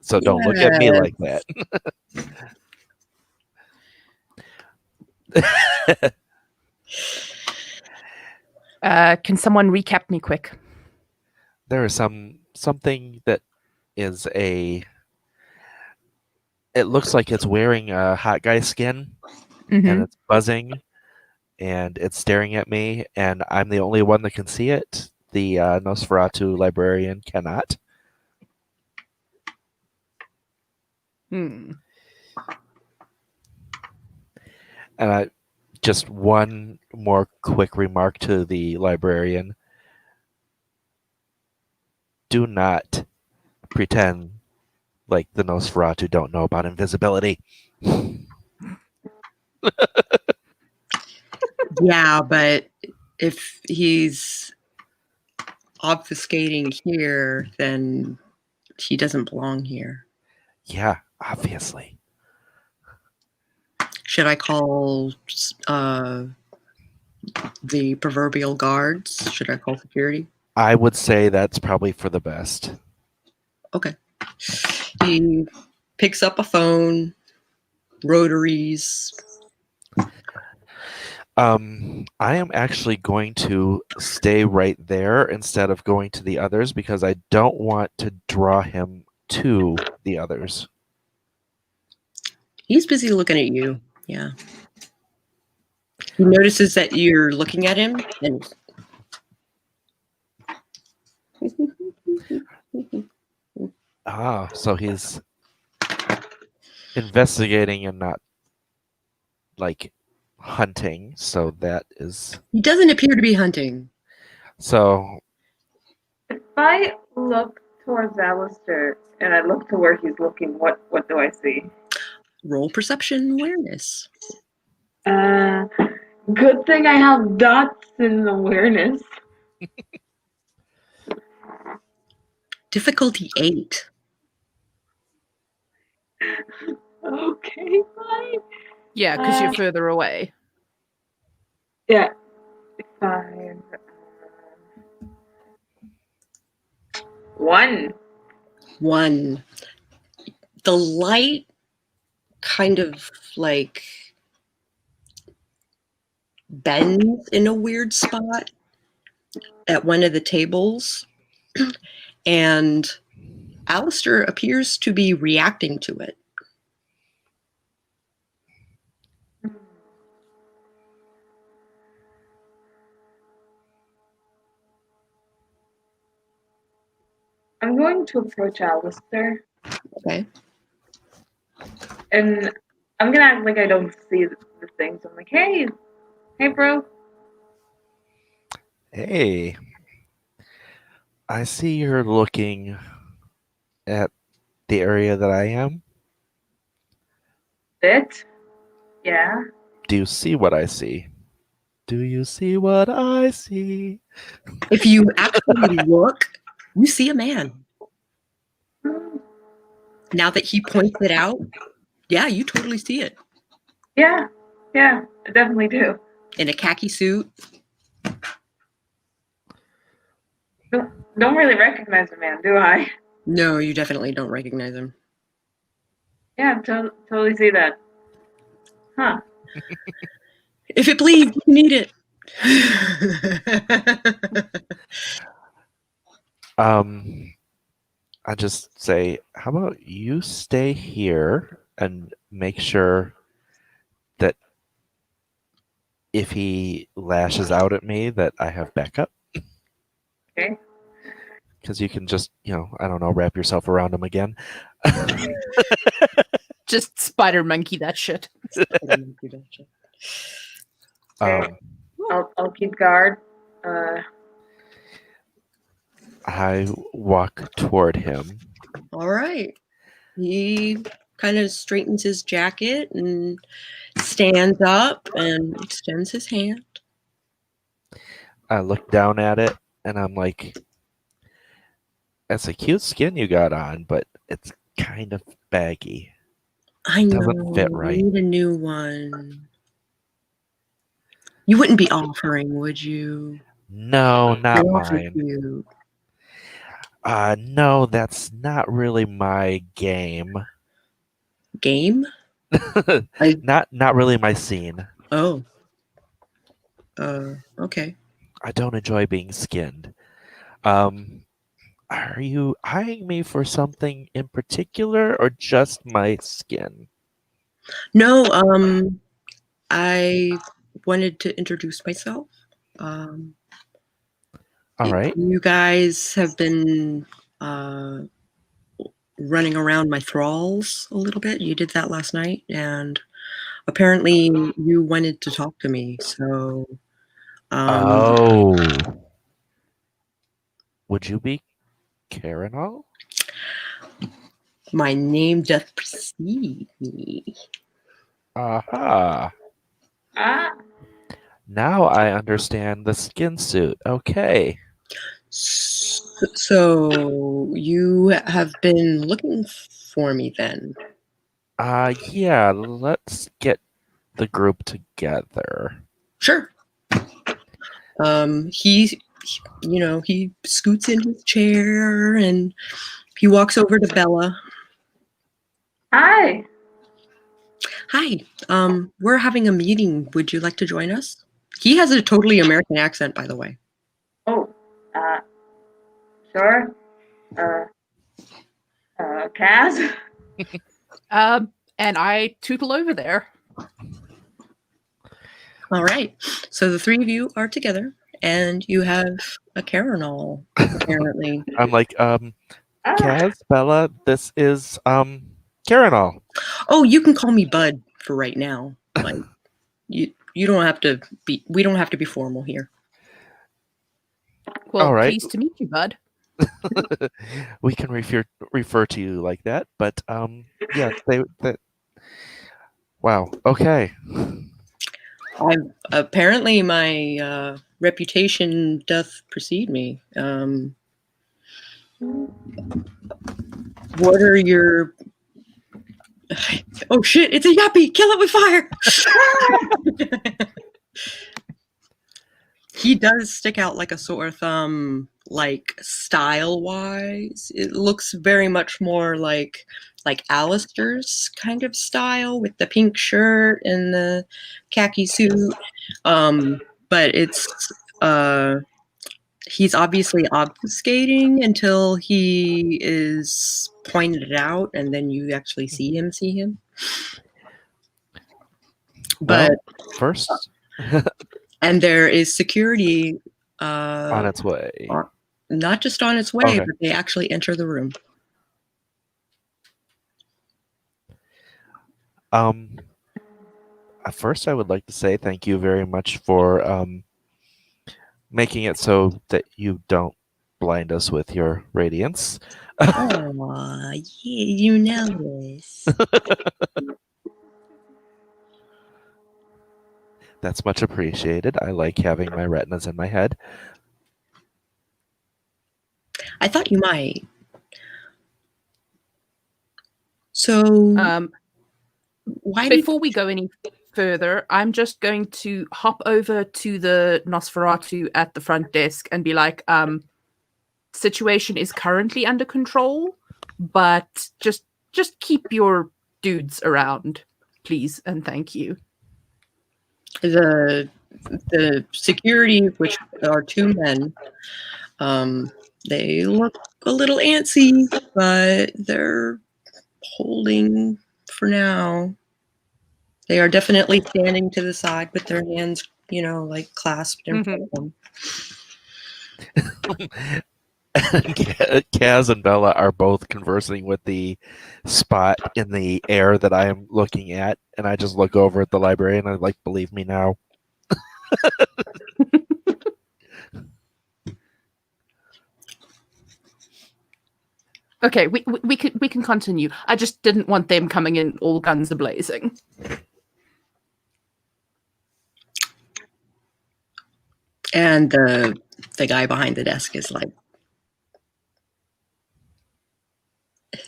So don't look at me like that. Can someone recap me quick? There is something that is it looks like it's wearing a hot guy skin, Mhm. and it's buzzing, and it's staring at me, and I'm the only one that can see it. The Nosferatu librarian cannot. Hmm. And just one more quick remark to the librarian. Do not pretend like the Nosferatu don't know about invisibility. Yeah, but if he's obfuscating here, then he doesn't belong here. Yeah, obviously. Should I call the proverbial guards? Should I call security? I would say that's probably for the best. Okay. He picks up a phone, rotaries. I am actually going to stay right there instead of going to the others because I don't want to draw him to the others. He's busy looking at you. Yeah. He notices that you're looking at him and So he's investigating and not like hunting. So that is. he doesn't appear to be hunting. So If I look towards Allistair, and I look to where he's looking. What do I see? Roll perception awareness. Good thing I have dots in awareness. Difficulty 8. Okay, fine. Yeah, because you're further away. Yeah. 5. 1. 1. The light kind of like bends in a weird spot at one of the tables, and Allistair appears to be reacting to it. I'm going to approach Allistair, Okay. and I'm gonna act like I don't see the things. I'm like, hey, bro. Hey, I see you're looking at the area that I am. Bit. Yeah. Do you see what I see? Do you see what I see? If you actually look, you see a man. Now that he points it out, yeah, you totally see it. Yeah, I definitely do. In a khaki suit. Don't really recognize the man, do I? No, you definitely don't recognize him. Yeah, totally see that. Huh. If it bleeds, you need it. I just say, how about you stay here and make sure that if he lashes out at me, that I have backup. Okay. Because you can just, I don't know, wrap yourself around him again. Just spider monkey that shit. I'll keep guard. I walk toward him. All right. He kind of straightens his jacket and stands up and extends his hand. I look down at it and I'm like, that's a cute skin you got on, but it's kind of baggy. I know. Doesn't fit right. I need a new one. You wouldn't be offering, would you? No, not You're awfully mine. cute. No, that's not really my game. Game? Not really my scene. Oh. Okay. I don't enjoy being skinned. Are you eyeing me for something in particular or just my skin? No, I wanted to introduce myself. All right. You guys have been running around my thralls a little bit. You did that last night, and apparently you wanted to talk to me. So, would you be Karenal? My name doth precede me. Aha. Now I understand the skin suit. Okay. So you have been looking for me then? Yeah, let's get the group together. Sure. He scoots in his chair and he walks over to Bella. Hi. Hi. We're having a meeting. Would you like to join us? He has a totally American accent, by the way. Oh, sure. Kaz? And I tootle over there. All right. So the three of you are together, and you have a Karenal, apparently. I'm like, Kaz, Bella, this is Karenal. Oh, you can call me Bud for right now. Like, you don't have to be. We don't have to be formal here. Well, All right. pleased to meet you, Bud. We can refer to you like that, but yeah, wow. Okay. Apparently my reputation doth precede me. What are your... Oh shit, it's a yuppie! Kill it with fire! He does stick out like a sore thumb, like style-wise. It looks very much more like Allistair's kind of style with the pink shirt and the khaki suit. But it's he's obviously obfuscating until he is pointed out, and then you actually see him. But Well, first, and there is security on its way. Not just on its way, Okay. but they actually enter the room. First, I would like to say thank you very much for making it so that you don't blind us with your radiance. Oh, yeah, you know this. That's much appreciated. I like having my retinas in my head. I thought you might. So, why Before we go any further, I'm just going to hop over to the Nosferatu at the front desk and be like, situation is currently under control, but just keep your dudes around, please, and thank you. the security, which are two men, they look a little antsy, but they're holding for now. They are definitely standing to the side with their hands, like clasped in front of them. Kaz and Bella are both conversing with the spot in the air that I am looking at, and I just look over at the library and I'm like, believe me now. Okay, we can continue. I just didn't want them coming in all guns a blazing. And the guy behind the desk is like,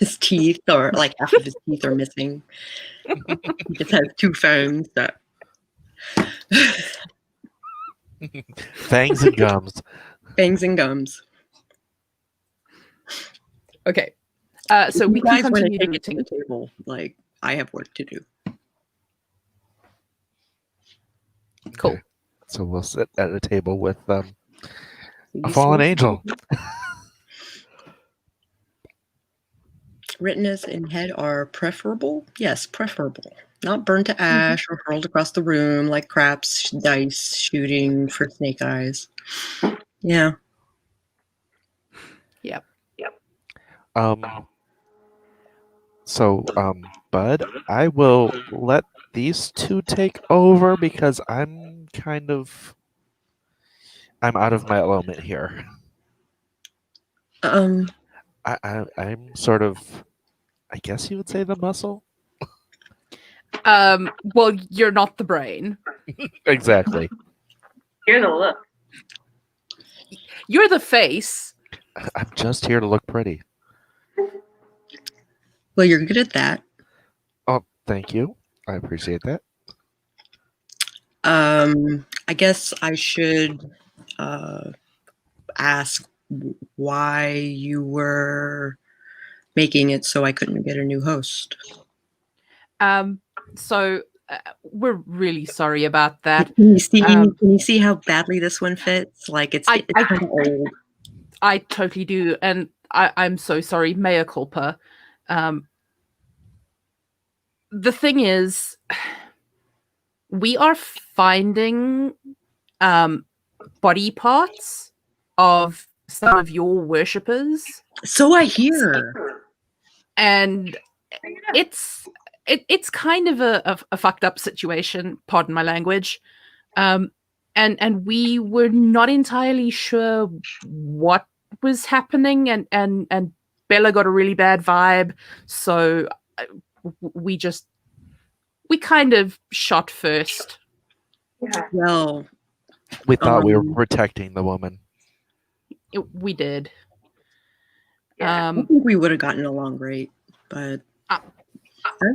his teeth, or like half of his teeth are missing. He just has two fangs that... Fangs and gums. Fangs and gums. Okay, so we can continue the meeting. The table. Like, I have work to do. Cool. Okay. So we'll sit at a table with a fallen angel. Retinas in head are preferable? Yes, preferable. Not burned to ash or hurled across the room like craps dice shooting for snake eyes. Yeah. Yep. So, Bud, I will let these two take over because I'm out of my element here. I'm sort of, I guess you would say, the muscle. Well, you're not the brain. Exactly. You're the look. You're the face. I'm just here to look pretty. Well, you're good at that. Oh, thank you. I appreciate that. I guess I should ask why you were making it so I couldn't get a new host. So we're really sorry about that. Can you see how badly this one fits? Like, it's kind of old. I totally do, and I'm so sorry. Mea culpa. The thing is, we are finding body parts of some of your worshippers. So I hear. And it's kind of a fucked up situation, pardon my language. And we were not entirely sure what was happening, and Bella got a really bad vibe, so we kind of shot first. Yeah. Well, We thought we were Um, protecting the woman. We did. Yeah. I think we would have gotten along great, but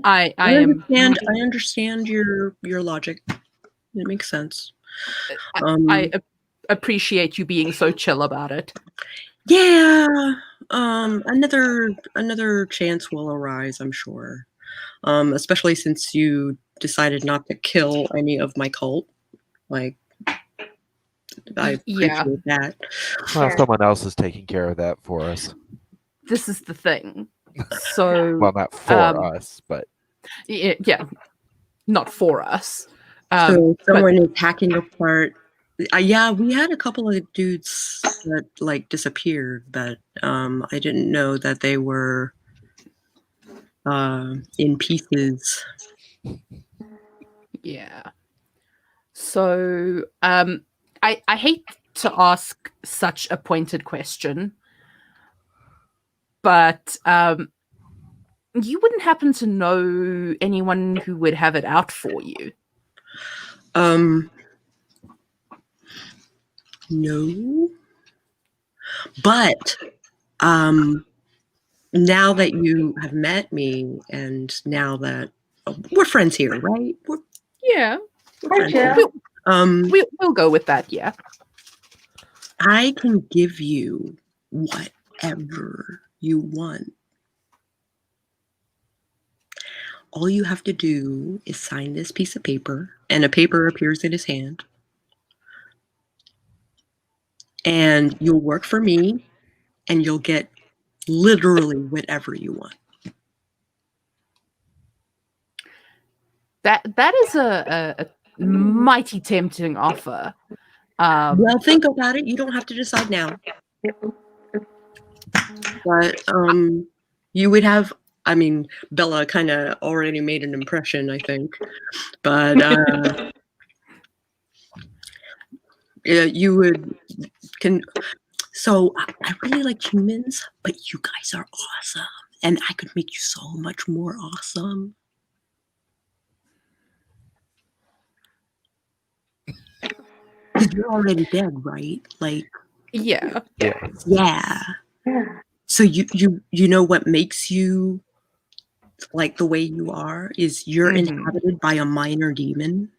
I I am. understand your logic. It makes sense. I appreciate you being so chill about it. Yeah. Another chance will arise, I'm sure. Especially since you decided not to kill any of my cult. Like, I Yeah. appreciate that. Well, Yeah. someone else is taking care of that for us. This is the thing. So Well, not for us, but yeah, not for us. So but someone is hacking apart. Yeah, we had a couple of dudes that like disappeared, but I didn't know that they were in pieces. yeah. So I hate to ask such a pointed question, but you wouldn't happen to know anyone who would have it out for you? No, but now that you have met me, and now that we're friends here, right? Yeah, We're Hi, friends Jill. here. we'll go with that. Yeah. I can give you whatever you want. All you have to do is sign this piece of paper, and a paper appears in his hand. And you'll work for me, and you'll get literally whatever you want. That is a mighty tempting offer. Well, think about it. You don't have to decide now. But you would have, I mean, Bella kind of already made an impression, I think. But yeah, you would so I really like humans, but you guys are awesome. And I could make you so much more awesome. Because you're already dead, right? Like, Yeah. yeah. yeah. Yeah. So you know what makes you like the way you are is you're inhabited by a minor demon.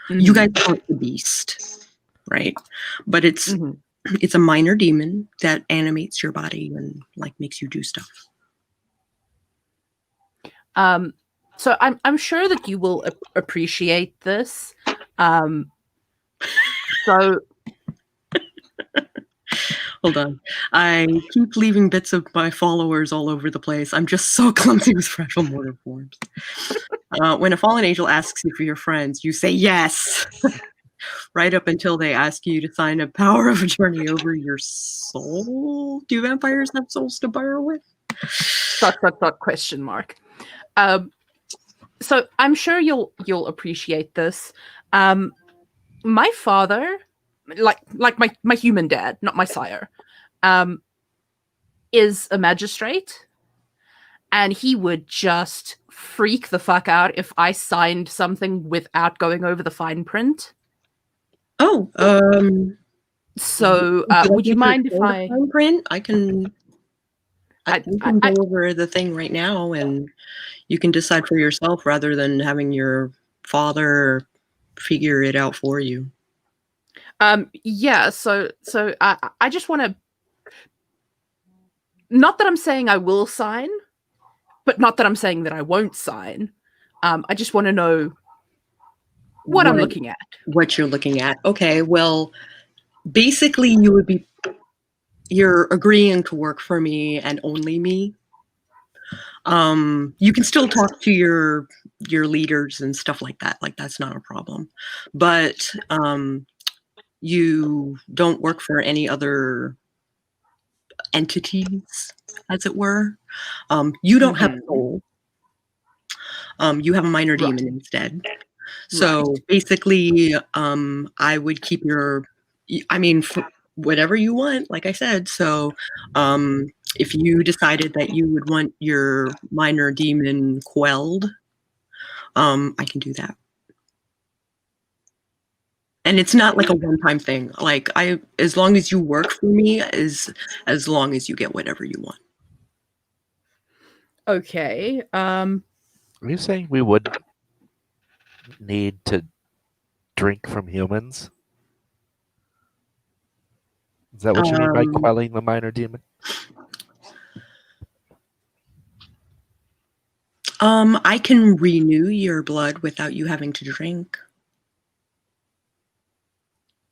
You guys aren't the beast, right? But it's a minor demon that animates your body and like makes you do stuff. So I'm sure that you will appreciate this. So Hold on. I keep leaving bits of my followers all over the place. I'm just so clumsy with fragile mortar forms. When a fallen angel asks you for your friends, you say yes. Right up until they ask you to sign a power of attorney over your soul. Do vampires have souls to borrow with? ... Question mark. So I'm sure you'll appreciate this. My father, like my human dad, not my sire, is a magistrate, and he would just freak the fuck out if I signed something without going over the fine print. Oh, so would you mind if I fine print? I can go I over the thing right now, and you can decide for yourself rather than having your father figure it out for you. Yeah, so I just want to, not that I'm saying I will sign, but not that I'm saying that I won't sign. I just want to know what I'm looking at. What you're looking at. Okay, well, basically you're agreeing to work for me and only me. You can still talk to your leaders and stuff like that. Like, that's not a problem. But you don't work for any other entities, as it were. You don't have a soul. You have a minor demon instead. So basically, I would keep your, I mean, whatever you want, like I said. So if you decided that you would want your minor demon quelled, I can do that. And it's not like a one-time thing. Like as long as you work for me, as long as you get whatever you want. Okay. Are you saying we would need to drink from humans? Is that what you mean by quelling the minor demon? I can renew your blood without you having to drink.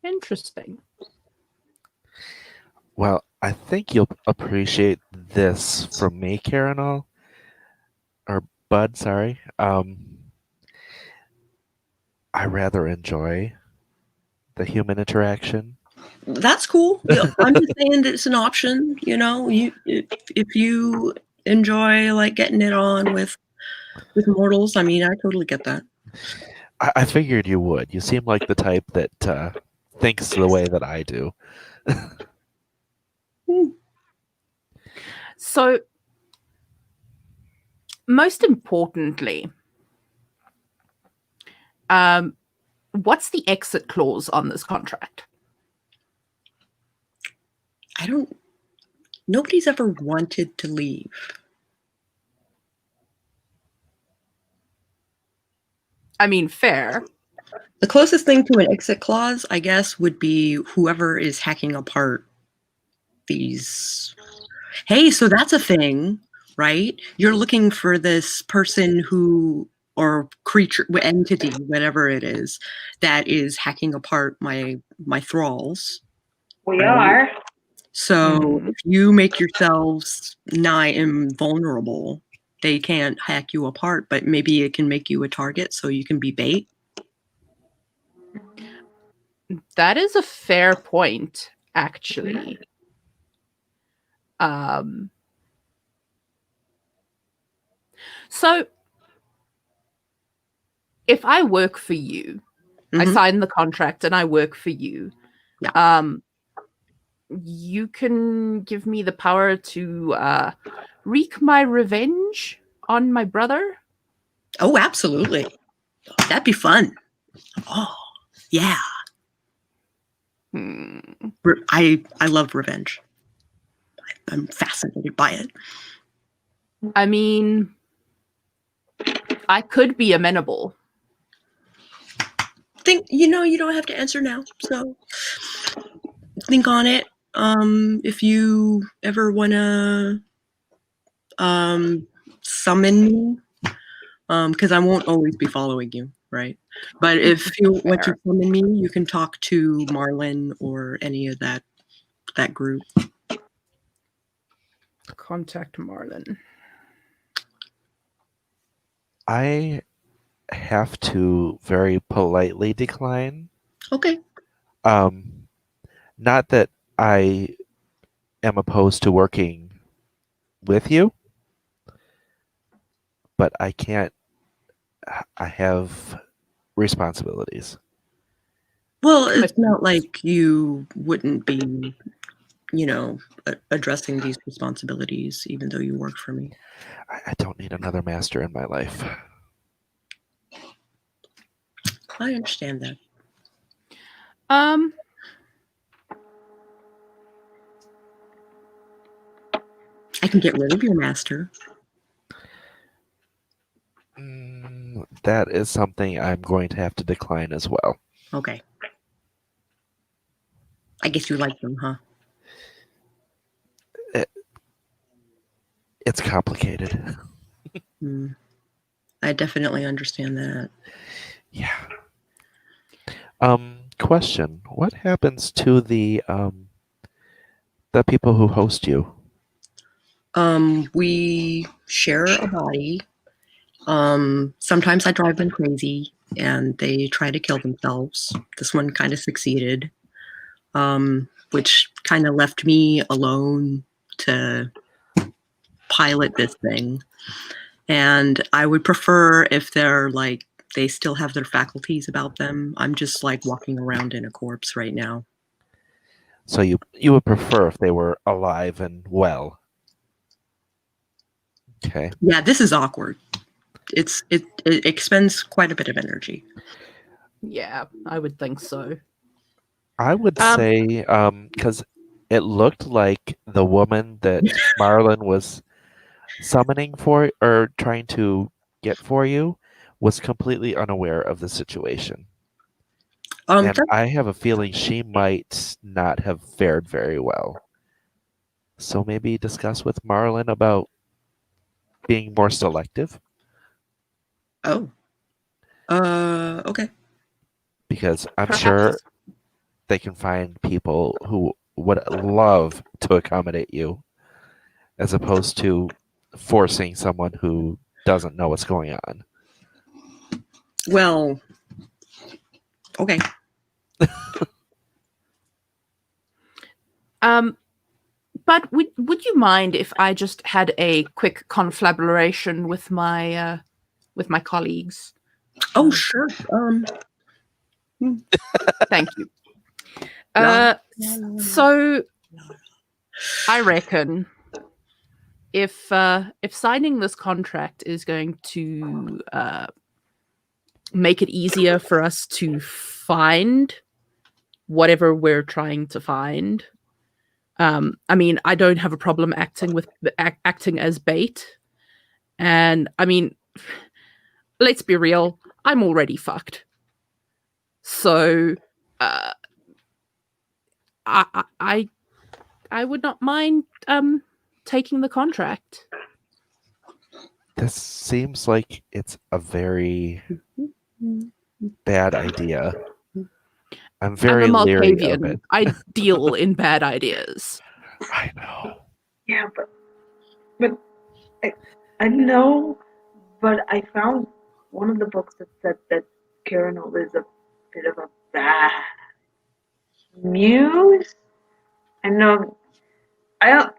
Interesting. Well, I think you'll appreciate this from me, Karenal. Or Bud, sorry. I rather enjoy the human interaction. That's cool. Yeah, I'm just saying that it's an option. You know, if you enjoy like getting it on with mortals, I mean, I totally get that. I figured you would. You seem like the type that thinks the way that I do. So, most importantly, what's the exit clause on this contract? Nobody's ever wanted to leave. I mean, fair. The closest thing to an exit clause, I guess, would be whoever is hacking apart these. Hey, so that's a thing, right? You're looking for this person who, or creature, entity, whatever it is, that is hacking apart my thralls. We are. So if you make yourselves nigh invulnerable, they can't hack you apart, but maybe it can make you a target so you can be bait. That is a fair point, actually. So if I work for you, I sign the contract and I work for you. Yeah. You can give me the power to wreak my revenge on my brother? Oh, absolutely. That'd be fun. Oh, yeah. I love revenge. I'm fascinated by it. I mean, I could be amenable. You don't have to answer now. So think on it. If you ever wanna summon me, because I won't always be following you, right? But if you want to summon me, you can talk to Marlin or any of that group. Contact Marlin. I have to very politely decline. Okay. Not that I am opposed to working with you, but I can't. I have responsibilities. Well, it's not like you wouldn't be, addressing these responsibilities, even though you work for me. I don't need another master in my life. I understand that. I can get rid of your master. That is something I'm going to have to decline as well. Okay. I guess you like them, huh? It's complicated. I definitely understand that. Yeah. Question: what happens to the people who host you? We share a body. Sometimes I drive them crazy and they try to kill themselves. This one kind of succeeded, which kind of left me alone to pilot this thing. And I would prefer if they're like, they still have their faculties about them. I'm just like walking around in a corpse right now. So you would prefer if they were alive and well. Okay. Yeah, this is awkward. It expends quite a bit of energy. Yeah, I would think so. I would say, because it looked like the woman that Marlon was summoning for or trying to get for you was completely unaware of the situation. And I have a feeling she might not have fared very well. So maybe discuss with Marlon about being more selective. Oh. Okay. Because I'm Perhaps. sure they can find people who would love to accommodate you as opposed to forcing someone who doesn't know what's going on. Well, okay. But would you mind if I just had a quick conflagration with my colleagues? Oh, sure. Thank you. So I reckon if signing this contract is going to make it easier for us to find whatever we're trying to find, I mean, I don't have a problem acting as bait, and I mean, let's be real, I'm already fucked. So, I would not mind taking the contract. This seems like it's a very bad idea. I'm very leery of it. I deal in bad ideas. I know. Yeah, but I know, but I found one of the books that said that Carinal is a bit of a bad muse. I know. I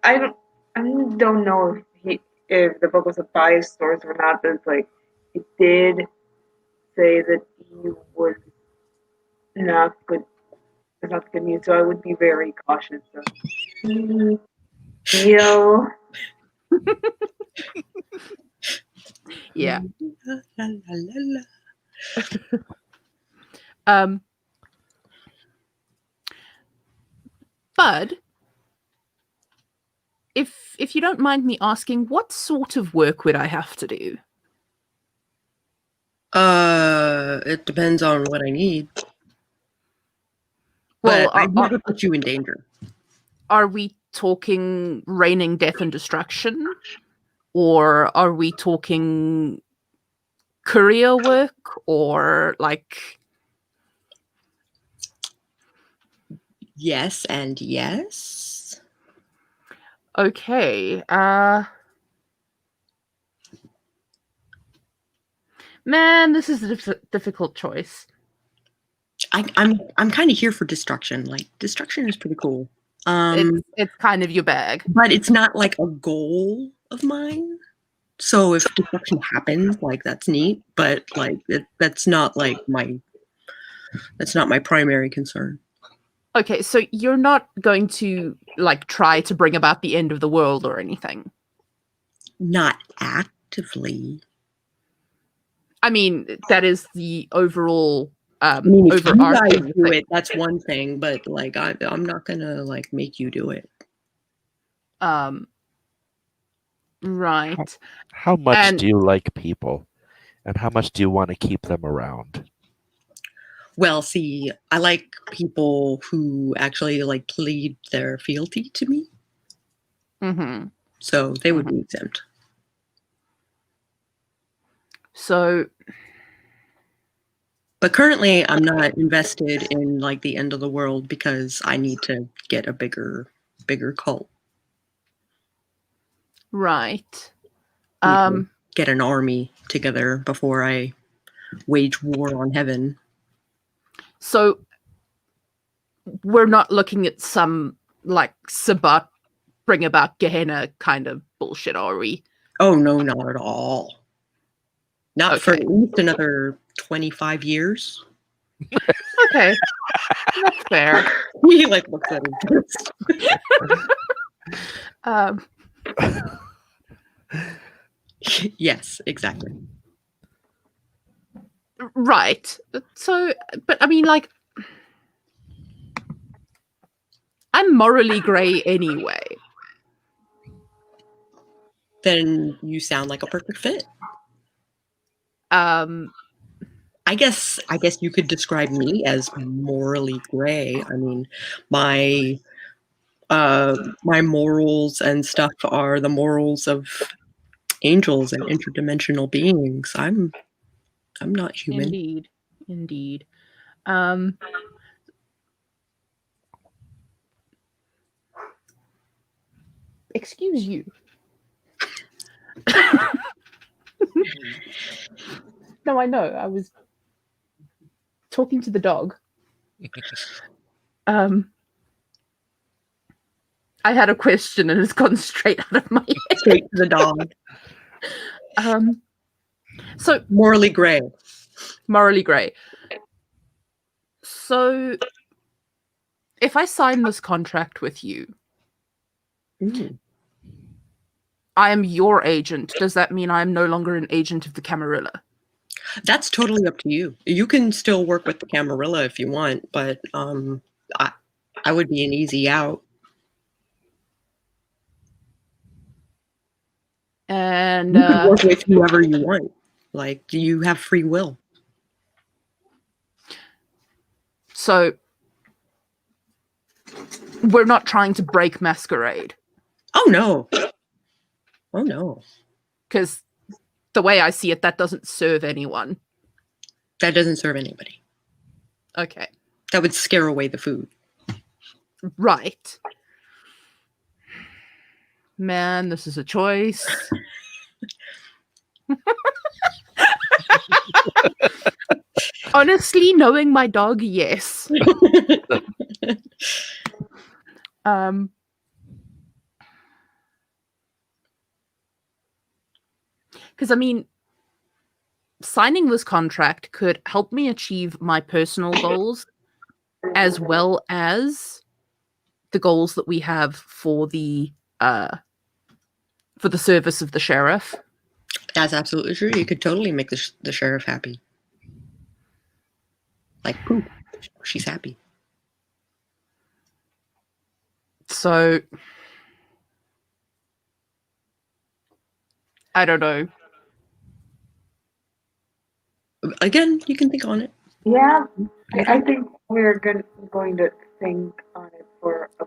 don't know if the book was a biased source or not, but it's like it did say that he was not good news, so I would be very cautious of feel. Yeah. La, la, la, la. Bud, if you don't mind me asking, what sort of work would I have to do? It depends on what I need. Well, but I'd never put you in danger. Are we talking raining death and destruction? Or are we talking courier work? Or like... Yes and yes. Okay. Man, this is a difficult choice. I'm kind of here for destruction. Like, destruction is pretty cool. It's kind of your bag. But it's not like a goal of mine. So if destruction happens, like, that's neat. But like that's not my primary concern. Okay, so you're not going to like try to bring about the end of the world or anything? Not actively. I mean, that is the overall if you guys overarching do thing. it, that's one thing, but like I'm not gonna like make you do it. Right. How much do you like people, and how much do you want to keep them around? Well, see, I like people who actually like plead their fealty to me. Mm-hmm. So they would be exempt. So, but currently I'm not invested in like the end of the world because I need to get a bigger cult. Right. Get an army together before I wage war on heaven. So we're not looking at some like Sabat bring about Gehenna kind of bullshit, are we? Oh no, not at all. Not for at least another 25 years. Okay. That's fair. He like looks at his wrist. Yes, exactly. Right. So, but I mean, like, I'm morally grey anyway. Then you sound like a perfect fit. I guess you could describe me as morally gray. I mean, my morals and stuff are the morals of angels and interdimensional beings. I'm not human. Indeed. Excuse you. No, I know. I was talking to the dog. I had a question and it's gone straight out of my head. Straight to the dog. So morally gray. So if I sign this contract with you, I am your agent. Does that mean I am no longer an agent of the Camarilla? That's totally up to you. You can still work with the Camarilla if you want, but I would be an easy out. And you can work with whoever you want. Like, you have free will. So we're not trying to break Masquerade. Oh no. Because the way I see it, that doesn't serve anyone. That doesn't serve anybody. Okay. That would scare away the food. Right. Man, this is a choice. Honestly, knowing my dog, yes. Because, I mean, signing this contract could help me achieve my personal goals as well as the goals that we have for the service of the sheriff. That's absolutely true. You could totally make the sheriff happy. Like, poof, she's happy. So, I don't know. Again, you can think on it. Yeah, I think we're going to think on it for a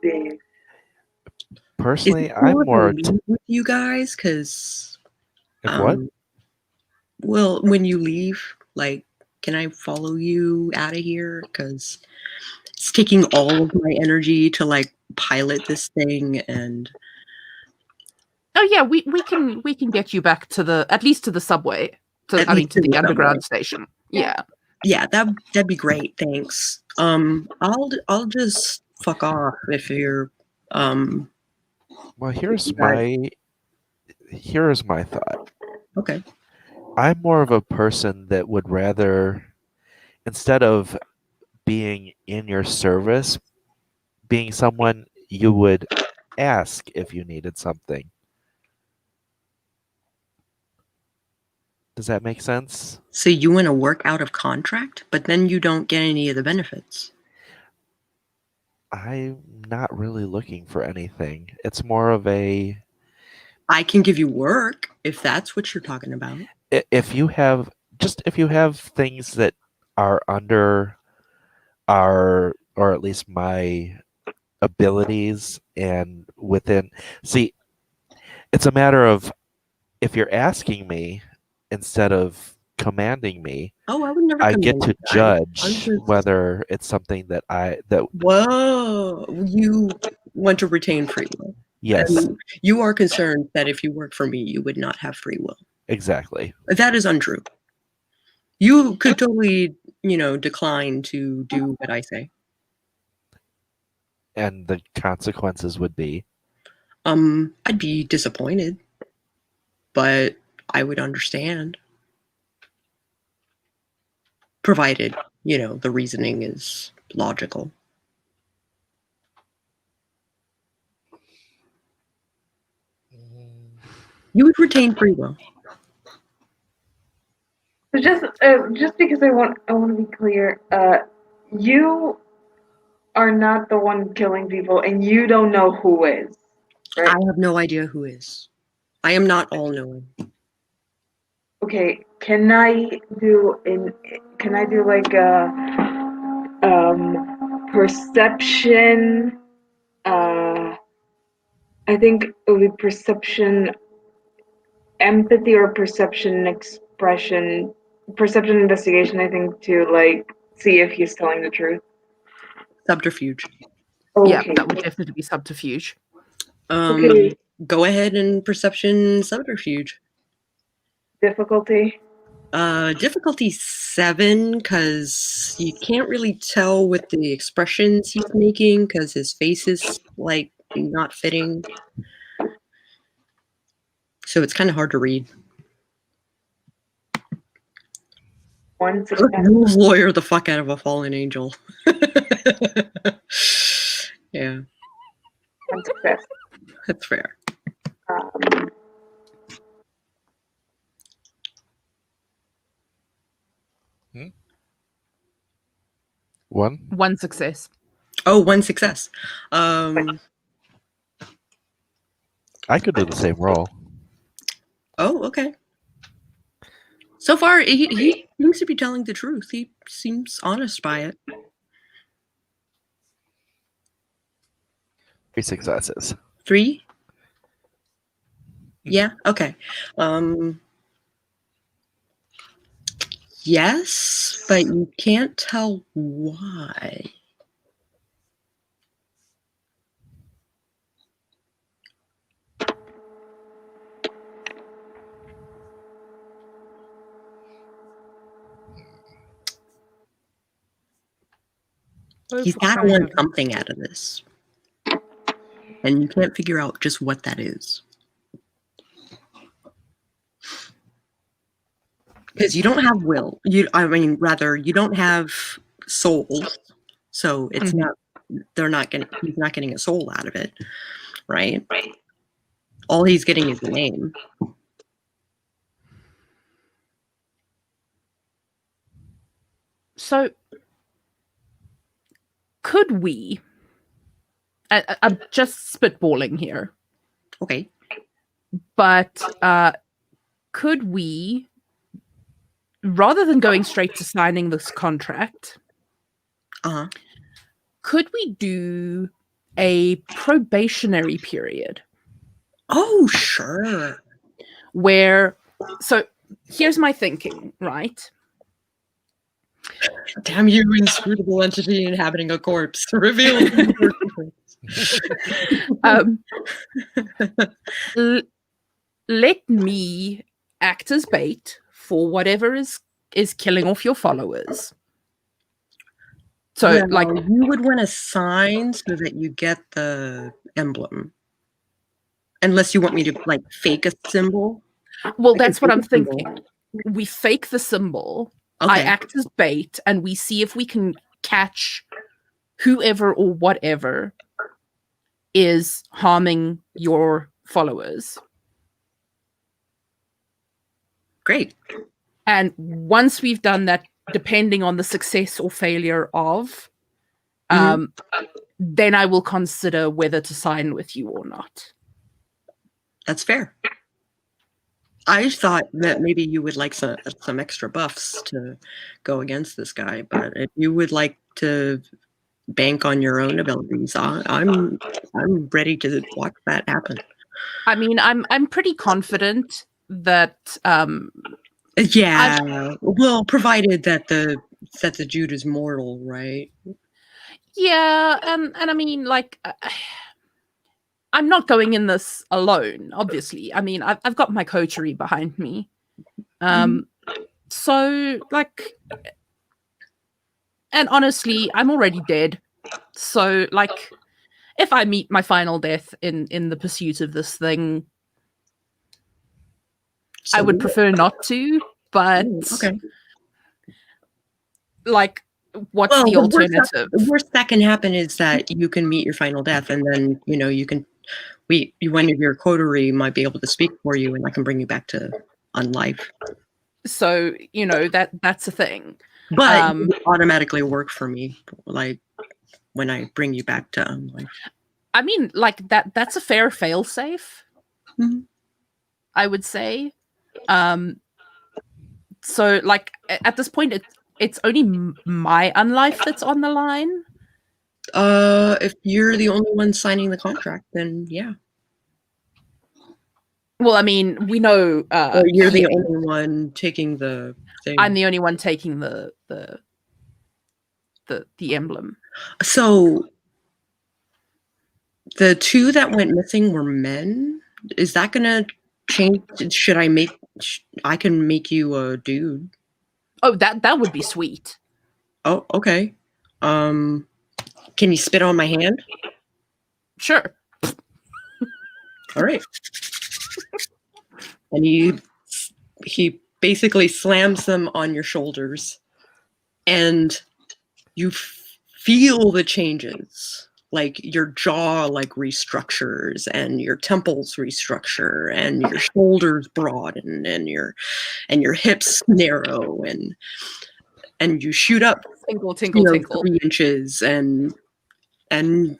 bit. Personally, I'm more with you guys, because what? Well, when you leave, like, can I follow you out of here? Because it's taking all of my energy to like pilot this thing, and oh yeah, we can get you back to at least to the subway. To the underground station. Yeah. Yeah, that'd be great. Thanks. I'll just fuck off if you're Well, here's my thought. Okay. I'm more of a person that would rather, instead of being in your service, being someone you would ask if you needed something. Does that make sense? So you want to work out of contract, but then you don't get any of the benefits. I'm not really looking for anything. It's more of a... I can give you work if that's what you're talking about. If you have things that are under our, or at least my abilities and within... See, it's a matter of if you're asking me instead of commanding me, I would never. I get to judge whether it's something that Whoa! You want to retain free will? Yes. And you are concerned that if you work for me, you would not have free will. Exactly. That is untrue. You could totally, decline to do what I say. And the consequences would be? I'd be disappointed, but I would understand. Provided, the reasoning is logical. You would retain free will. So just because I want to be clear, you are not the one killing people, and you don't know who is. Right? I have no idea who is. I am not all-knowing. Okay, can I do like a perception? I think it would be perception, empathy, or perception investigation. I think to like see if he's telling the truth. Subterfuge. Okay. Yeah, that would definitely be subterfuge. Okay. Go ahead and perception subterfuge. Difficulty. Difficulty 7, because you can't really tell with the expressions he's making because his face is like not fitting. So it's kind of hard to read. 1 success. You lawyer the fuck out of a fallen angel. Yeah. 1 success. That's fair. One success. Oh, 1 success. I could do the same roll. Oh, okay. So far, he seems to be telling the truth. He seems honest by it. 3 successes. 3? Yeah, okay. Yes, but you can't tell why. He's got to want something out of this. And you can't figure out just what that is. Because you don't have will. You don't have souls. So it's not, he's not getting a soul out of it. Right? All he's getting is a name. So, could we? I'm just spitballing here. Okay. But could we, rather than going straight to signing this contract, could we do a probationary period? Oh, sure. So here's my thinking, right? Damn you, inscrutable entity inhabiting a corpse. Reveal. Let me act as bait for whatever is killing off your followers. So, you would want to sign so that you get the emblem. Unless you want me to fake a symbol. Well, that's what I'm thinking. We fake the symbol. Okay. I act as bait, and we see if we can catch whoever or whatever is harming your followers. Great. And once we've done that, depending on the success or failure of, then I will consider whether to sign with you or not. That's fair. I thought that maybe you would like some extra buffs to go against this guy, but if you would like to bank on your own abilities, I'm ready to watch that happen. I mean, I'm pretty confident that. Well, provided that the Jude is mortal, right? Yeah, and I mean, I'm not going in this alone, obviously. I mean, I've got my coterie behind me. So, and honestly, I'm already dead. So, if I meet my final death in the pursuit of this thing, I would prefer not to, but okay. What's the alternative? The worst that can happen is that you can meet your final death, and then you can one of your coterie might be able to speak for you, and I can bring you back to unlife. So, that's a thing. But it would automatically work for me, like when I bring you back to unlife. I mean, like that's a fair failsafe, I would say. So, like, at this point, it's only my unlife that's on the line. If you're the only one signing the contract, then yeah. Well, I mean, we know. Or you're the only one taking the thing. I'm the only one taking the emblem. So the two that went missing were men. Is that gonna change? Should I make? I can make you a dude. Oh, that would be sweet. Oh, okay. Can you spit on my hand? Sure. All right. And he basically slams them on your shoulders, and you feel the changes. Like your jaw like restructures, and your temples restructure, and your shoulders broaden, and your hips narrow, and you shoot up, tinkle, 3 inches, and you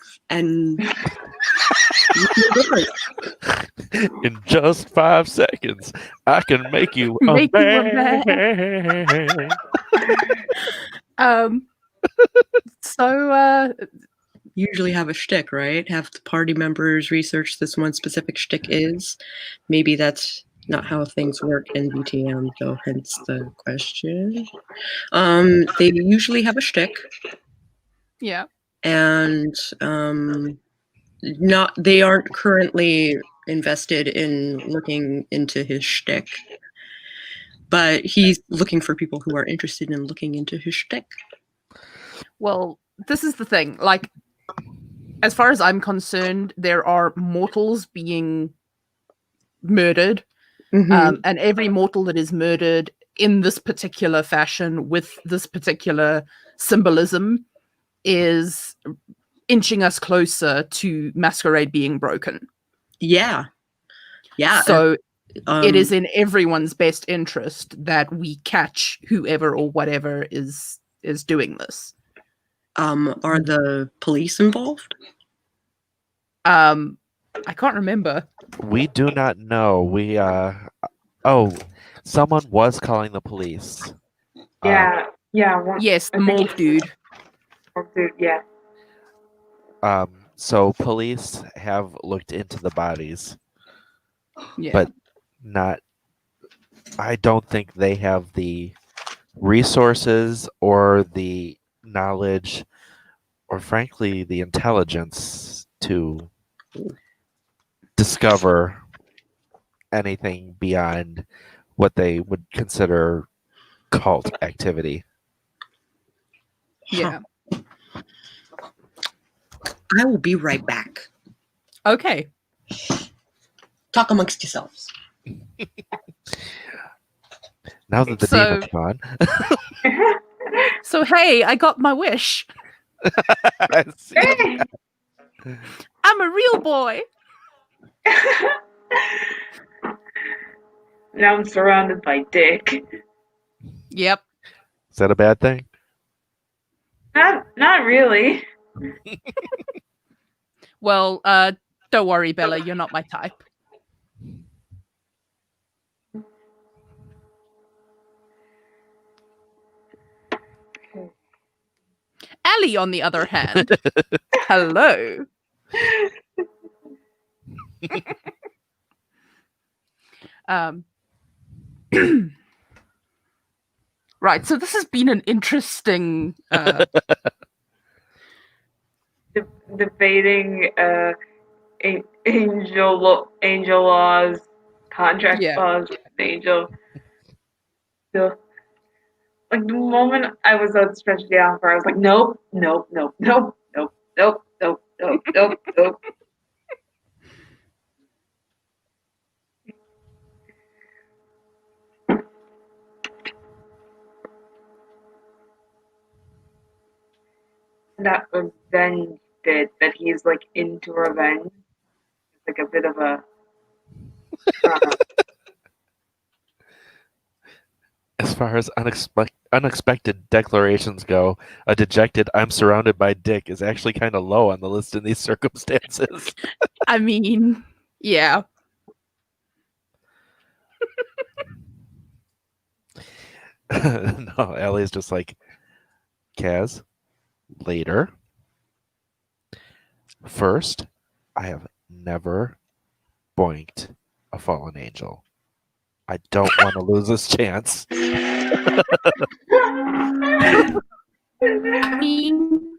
feel different. In just 5 seconds, I can make you a man. So usually have a shtick, right? Have the party members research this one specific shtick is. Maybe that's not how things work in VTM, so hence the question. They usually have a shtick. Yeah. And they aren't currently invested in looking into his shtick. But he's looking for people who are interested in looking into his shtick. Well, this is the thing. Like, as far as I'm concerned, there are mortals being murdered. And every mortal that is murdered in this particular fashion with this particular symbolism is inching us closer to Masquerade being broken. Yeah. So it is in everyone's best interest that we catch whoever or whatever is doing this. Are the police involved? I can't remember. We do not know. We someone was calling the police. Yeah. Yes, the morgue dude. Yeah. So police have looked into the bodies. Yeah. But I don't think they have the resources or the knowledge or frankly the intelligence to discover anything beyond what they would consider cult activity. Yeah. I will be right back. Okay. Talk amongst yourselves. Now that the demon's gone. So hey, I got my wish. I see. I'm a real boy. Now I'm surrounded by dick. Yep. Is that a bad thing? Not really. Well, don't worry, Bella, you're not my type. Allie, on the other hand, hello. Right, so this has been an interesting debating angel laws, contract laws, angel. So, like the moment I was outstretched the offer, I was like, nope. That revenge bit that he's like into revenge. like a bit of a. As far as unexpected declarations go, a dejected "I'm surrounded by dick" is actually kind of low on the list in these circumstances. I mean, yeah. No, Ellie's just like, Kaz, later. First, I have never boinked a fallen angel. I don't want to lose this chance. I mean,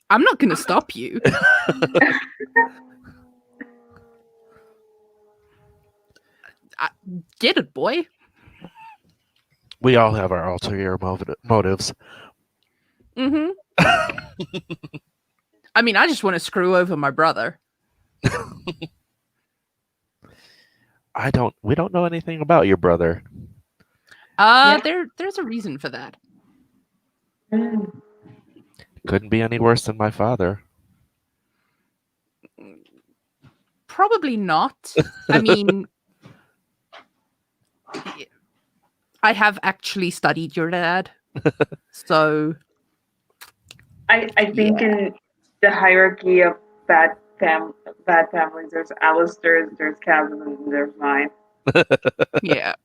I'm not going to stop you. Get it, boy. We all have our ulterior motives. Mm-hmm. I mean, I just want to screw over my brother. We don't know anything about your brother. There's a reason for that. Couldn't be any worse than my father. Probably not. I mean, I have actually studied your dad. So I think in the hierarchy of bad families, there's Allistair, there's Kaz, and there's mine. yeah.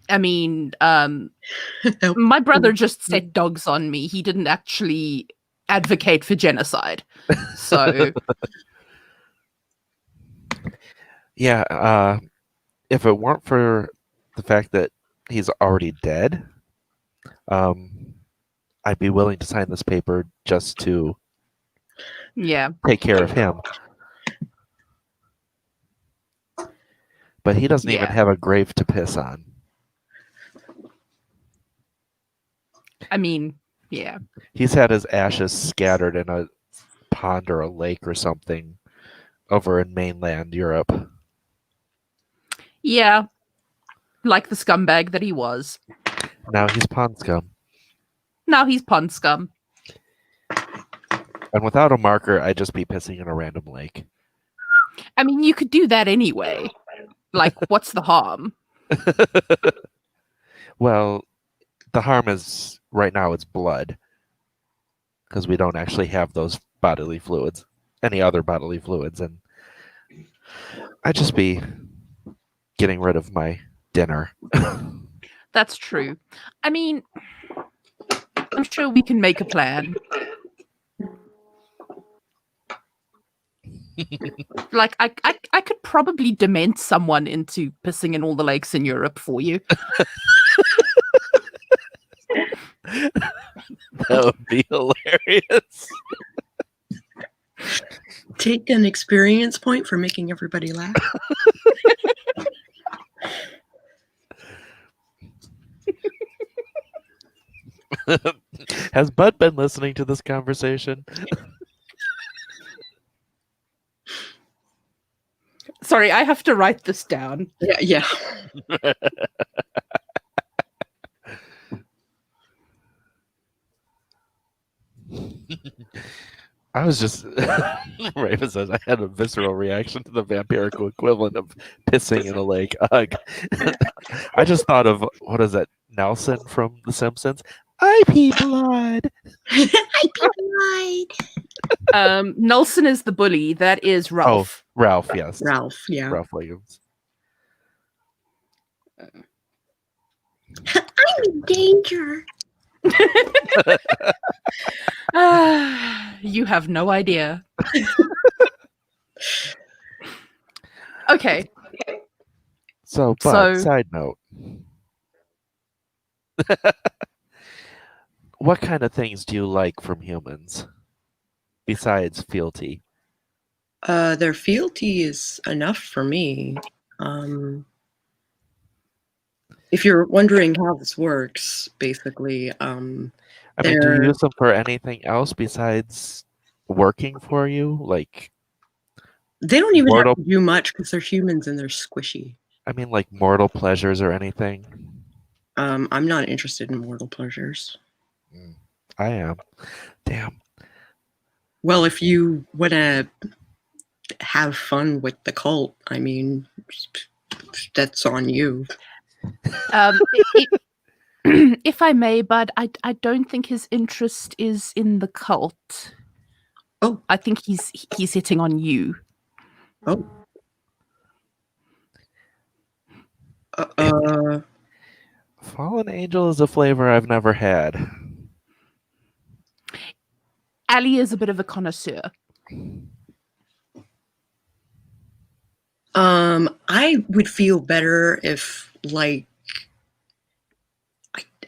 I mean, my brother just set dogs on me. He didn't actually advocate for genocide. So yeah, if it weren't for the fact that he's already dead, I'd be willing to sign this paper just to take care of him. But he doesn't even have a grave to piss on. I mean, yeah. He's had his ashes scattered in a pond or a lake or something over in mainland Europe. Yeah. Like the scumbag that he was. Now he's pond scum. Now he's pond scum. And without a marker, I'd just be pissing in a random lake. I mean, you could do that anyway. Like, what's the harm? Well, the harm is, right now, it's blood. Because we don't actually have those bodily fluids. Any other bodily fluids. And I'd just be getting rid of my dinner. That's true. I mean, I'm sure we can make a plan. Like, I could probably dement someone into pissing in all the lakes in Europe for you. That would be hilarious. Take an experience point for making everybody laugh. Has Bud been listening to this conversation? Sorry, I have to write this down. Yeah. I was just Raven says I had a visceral reaction to the vampirical equivalent of pissing in a lake. Ugh. I just thought of, what is that, Nelson from The Simpsons? I pee blood. I pee blood. Nelson is the bully. That is Ralph. Oh, Ralph, yes. Ralph, yeah. Ralph Williams. I'm in danger. You have no idea. Okay. So, but side note. What kind of things do you like from humans besides fealty? Their fealty is enough for me. If you're wondering how this works, basically, I mean, do you use them for anything else besides working for you? Like, they don't even have to do much because they're humans and they're squishy. I mean, like mortal pleasures or anything? I'm not interested in mortal pleasures. I am. Damn. Well, if you want to have fun with the cult, I mean, that's on you. If I may, Bud, I don't think his interest is in the cult. Oh. I think he's hitting on you. Oh. Fallen Angel is a flavor I've never had. Ali is a bit of a connoisseur. I would feel better if, like,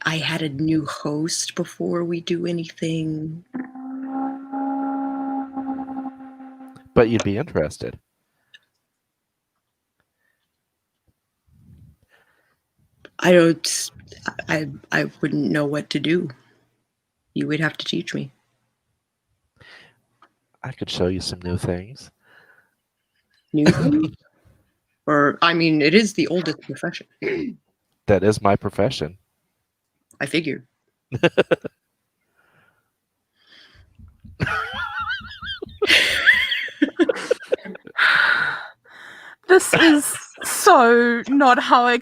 I had a new host before we do anything. But you'd be interested. I wouldn't know what to do. You would have to teach me. I could show you some new things. New things? Or, I mean, it is the oldest profession. That is my profession. I figured. This is so not how I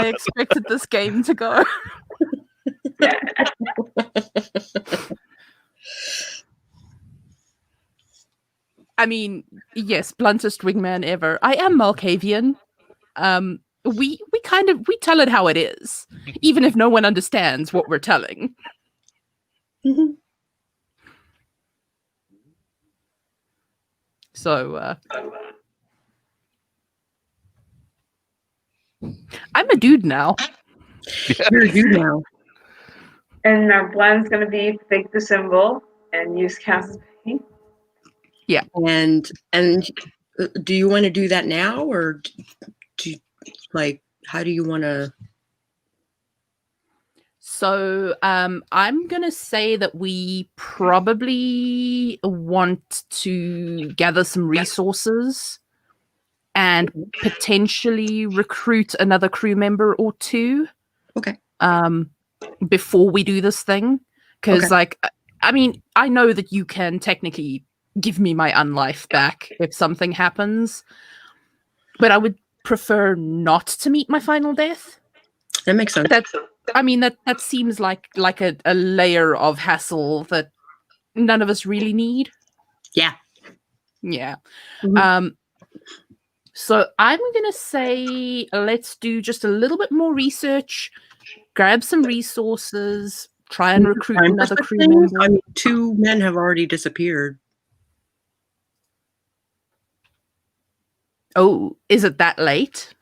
expected this game to go. I mean, yes, bluntest wingman ever. I am Malkavian. We tell it how it is, even if no one understands what we're telling. Mm-hmm. So I'm a dude now. You're a dude now. And our plan's going to be fake the symbol and use cast. Yeah. And do you want to do that now, or do you, like, how do you want to? So I'm going to say that we probably want to gather some resources and potentially recruit another crew member or two. Okay. Before we do this thing. Because, Okay. like, I mean, I know that you can technically give me my unlife back if something happens, but I would prefer not to meet my final death. That makes sense. That seems like a layer of hassle that none of us really need. Yeah. Mm-hmm. So I'm gonna say let's do just a little bit more research, grab some resources, try and recruit another crew member. I mean, 2 men have already disappeared. Oh, is it that late?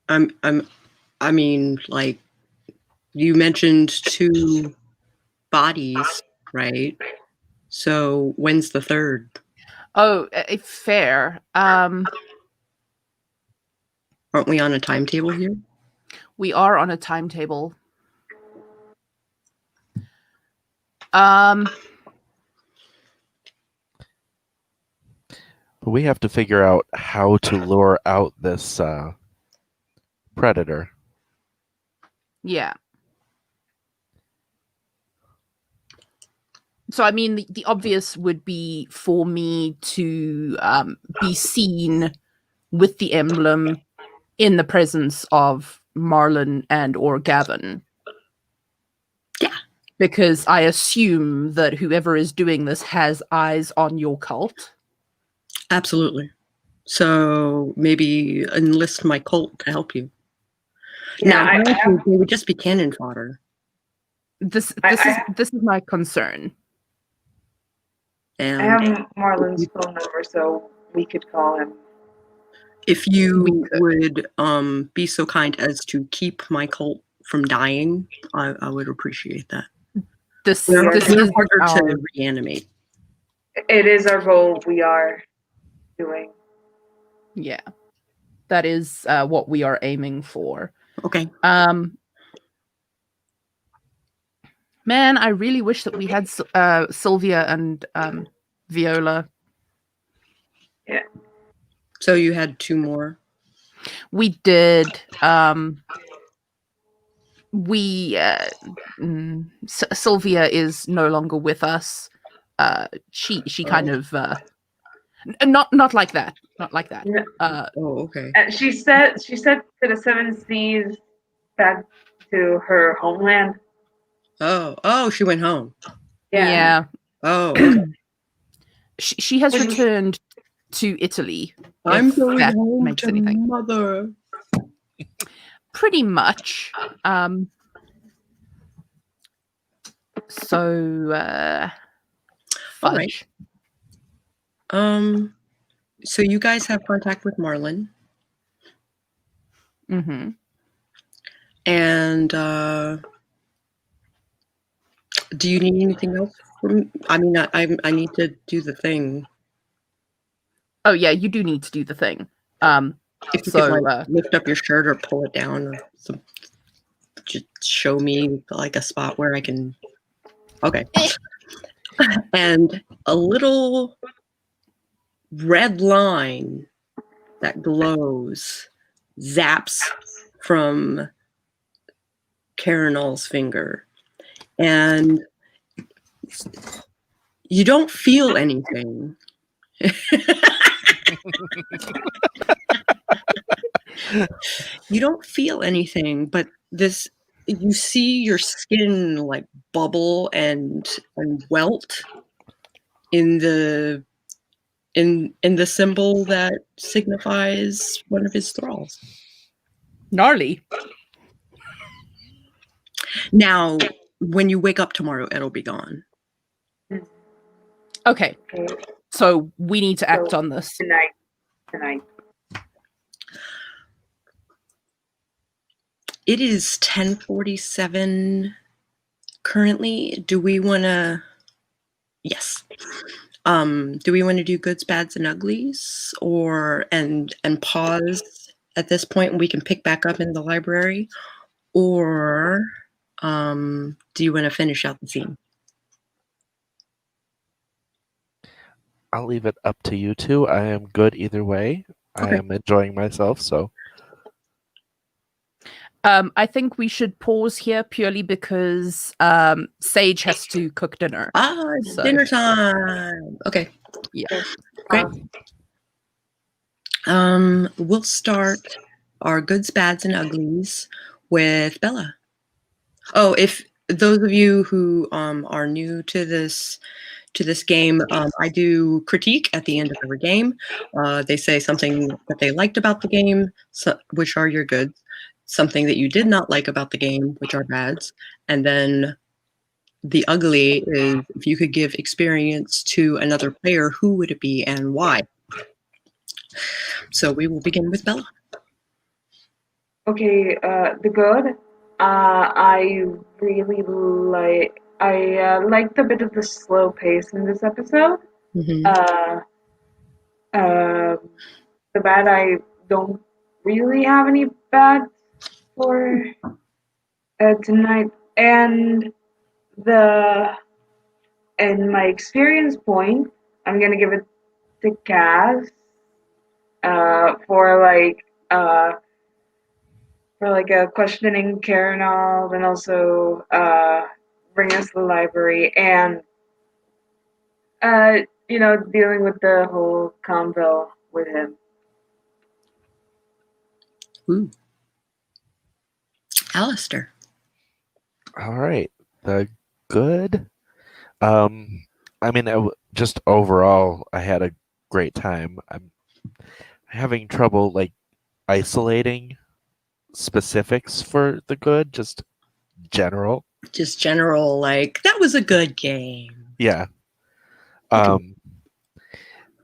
I mean, like, you mentioned 2 bodies, right? So when's the 3rd? Oh, fair. Aren't we on a timetable here? We are on a timetable. But we have to figure out how to lure out this predator. Yeah. So, I mean, the obvious would be for me to be seen with the emblem in the presence of Marlon and or Gavin. Yeah. Because I assume that whoever is doing this has eyes on your cult. Absolutely. So maybe enlist my cult to help you. Now, they would just be cannon fodder. This is my concern. And I have Marlon's phone number, so we could call him. if you would be so kind as to keep my cult from dying, I would appreciate that. This is harder our, to reanimate. It is our goal. We are doing. Yeah, that is what we are aiming for. Okay. Man, I really wish that we had Sylvia and Viola. Yeah. So you had 2 more? We did. Sylvia is no longer with us. she kind of not like that, not like that. No. Oh, okay. She said to the Seven Seas back to her homeland. Oh, she went home. Yeah. Oh, okay. She has Which is- returned to Italy. I'm if going that home makes to anything. mother. Pretty much. So All right. fudge. So you guys have contact with Marlin, Mm-hmm. and do you need anything else from? I mean, I need to do the thing. Oh yeah, you do need to do the thing. If you So could like lift up your shirt or pull it down, or just show me like a spot where I can. Okay. And a little red line that glows zaps from Carinol's finger, and you don't feel anything. You don't feel anything, but you see your skin like bubble and welt in the symbol that signifies one of his thralls. gnarly. Now, when you wake up tomorrow, it'll be gone. Okay, Okay. so we need to act So- on this. Tonight. It is 10:47 currently. Do we want to? Yes. Do we want to do goods, bads, and uglies, or and pause at this point, and we can pick back up in the library, or do you want to finish out the scene? I'll leave it up to you two. I am good either way. I Okay. am enjoying myself, so I think we should pause here purely because Sage has to cook dinner. It's So- dinner time. Okay. Yeah. Great. We'll start our goods, bads, and uglies with Bella. Oh, if those of you who are new to this game, I do critique at the end of every game. They say something that they liked about the game, which are your goods, something that you did not like about the game, which are bads, and then the ugly is if you could give experience to another player, who would it be and why? So we will begin with Bella. Okay, the good. I really like. I liked a bit of the slow pace in this episode. Mhm. The bad, I don't really have any bad for tonight, and my experience point, I'm gonna give it to Kaz for a questioning Carinol, and also bring us to the library, and dealing with the whole convo with him. Ooh. Allistair. all right. The good. I mean, just overall, I had a great time. I'm having trouble like isolating specifics for the good, just general. Just general, like, that was a good game. Yeah. Okay.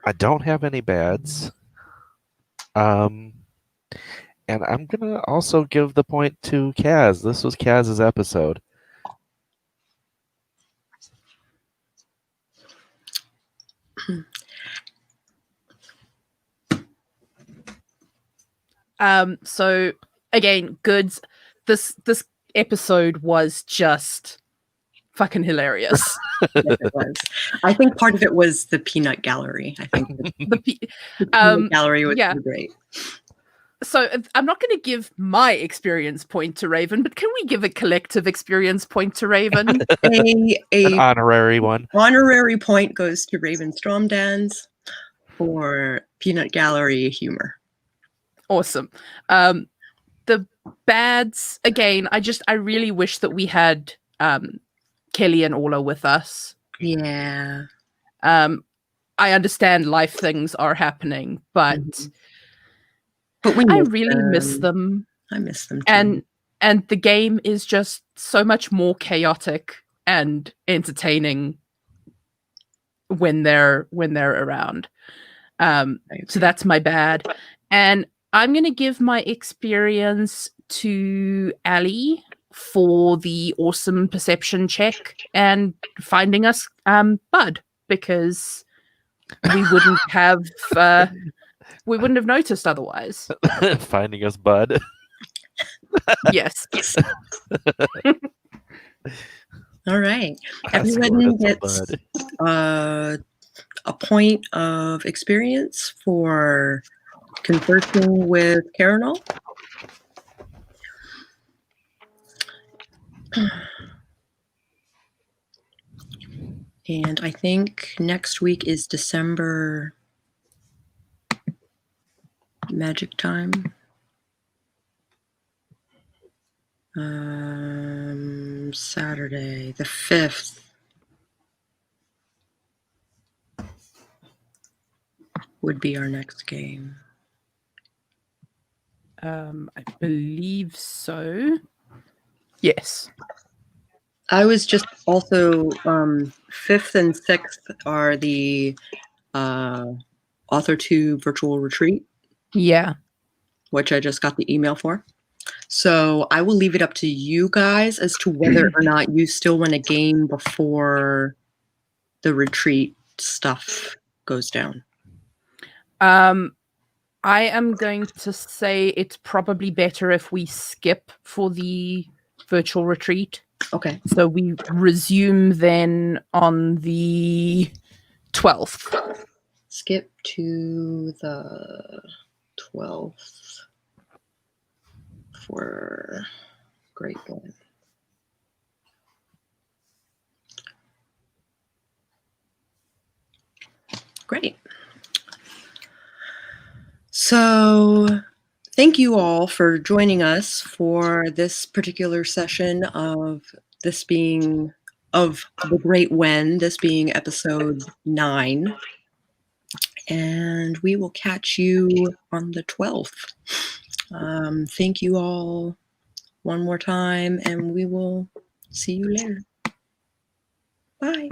I don't have any bads. And I'm gonna also give the point to Kaz. This was Kaz's episode. So again, goods. This episode was just fucking hilarious. Yes, it was. I think part of it was the peanut gallery. I think the The pe- peanut gallery was yeah. great. So I'm not going to give my experience point to Raven, but can we give a collective experience point to Raven? An A honorary one. honorary point goes to Raven Stromdans for Peanut Gallery humor. Awesome. The bads, again, I really wish that we had Kelli and Orla with us. Yeah. I understand life things are happening, but But we I miss really miss them. I miss them too. And the game is just so much more chaotic and entertaining when they're around. So that's my bad. And I'm going to give my experience to Ali for the awesome perception check and finding us Bud, because we wouldn't have noticed otherwise. Finding us Bud. Yes. All right. I scored Everyone us a gets Bud. a point of experience for conversing with Carinal. And I think next week is December magic time. Saturday, the 5th. Would be our next game. I believe so. Yes. I was just also 5th and 6th are the Author 2 virtual retreat. Yeah. Which I just got the email for. So I will leave it up to you guys as to whether or not you still want a game before the retreat stuff goes down. I am going to say it's probably better if we skip for the virtual retreat. Okay. So we resume then on the 12th. Skip to the 12th for Great One. Great. So thank you all for joining us for this particular session of this being of The Great When, this being episode 9. And we will catch you on the 12th. Thank you all one more time, and we will see you later. Bye.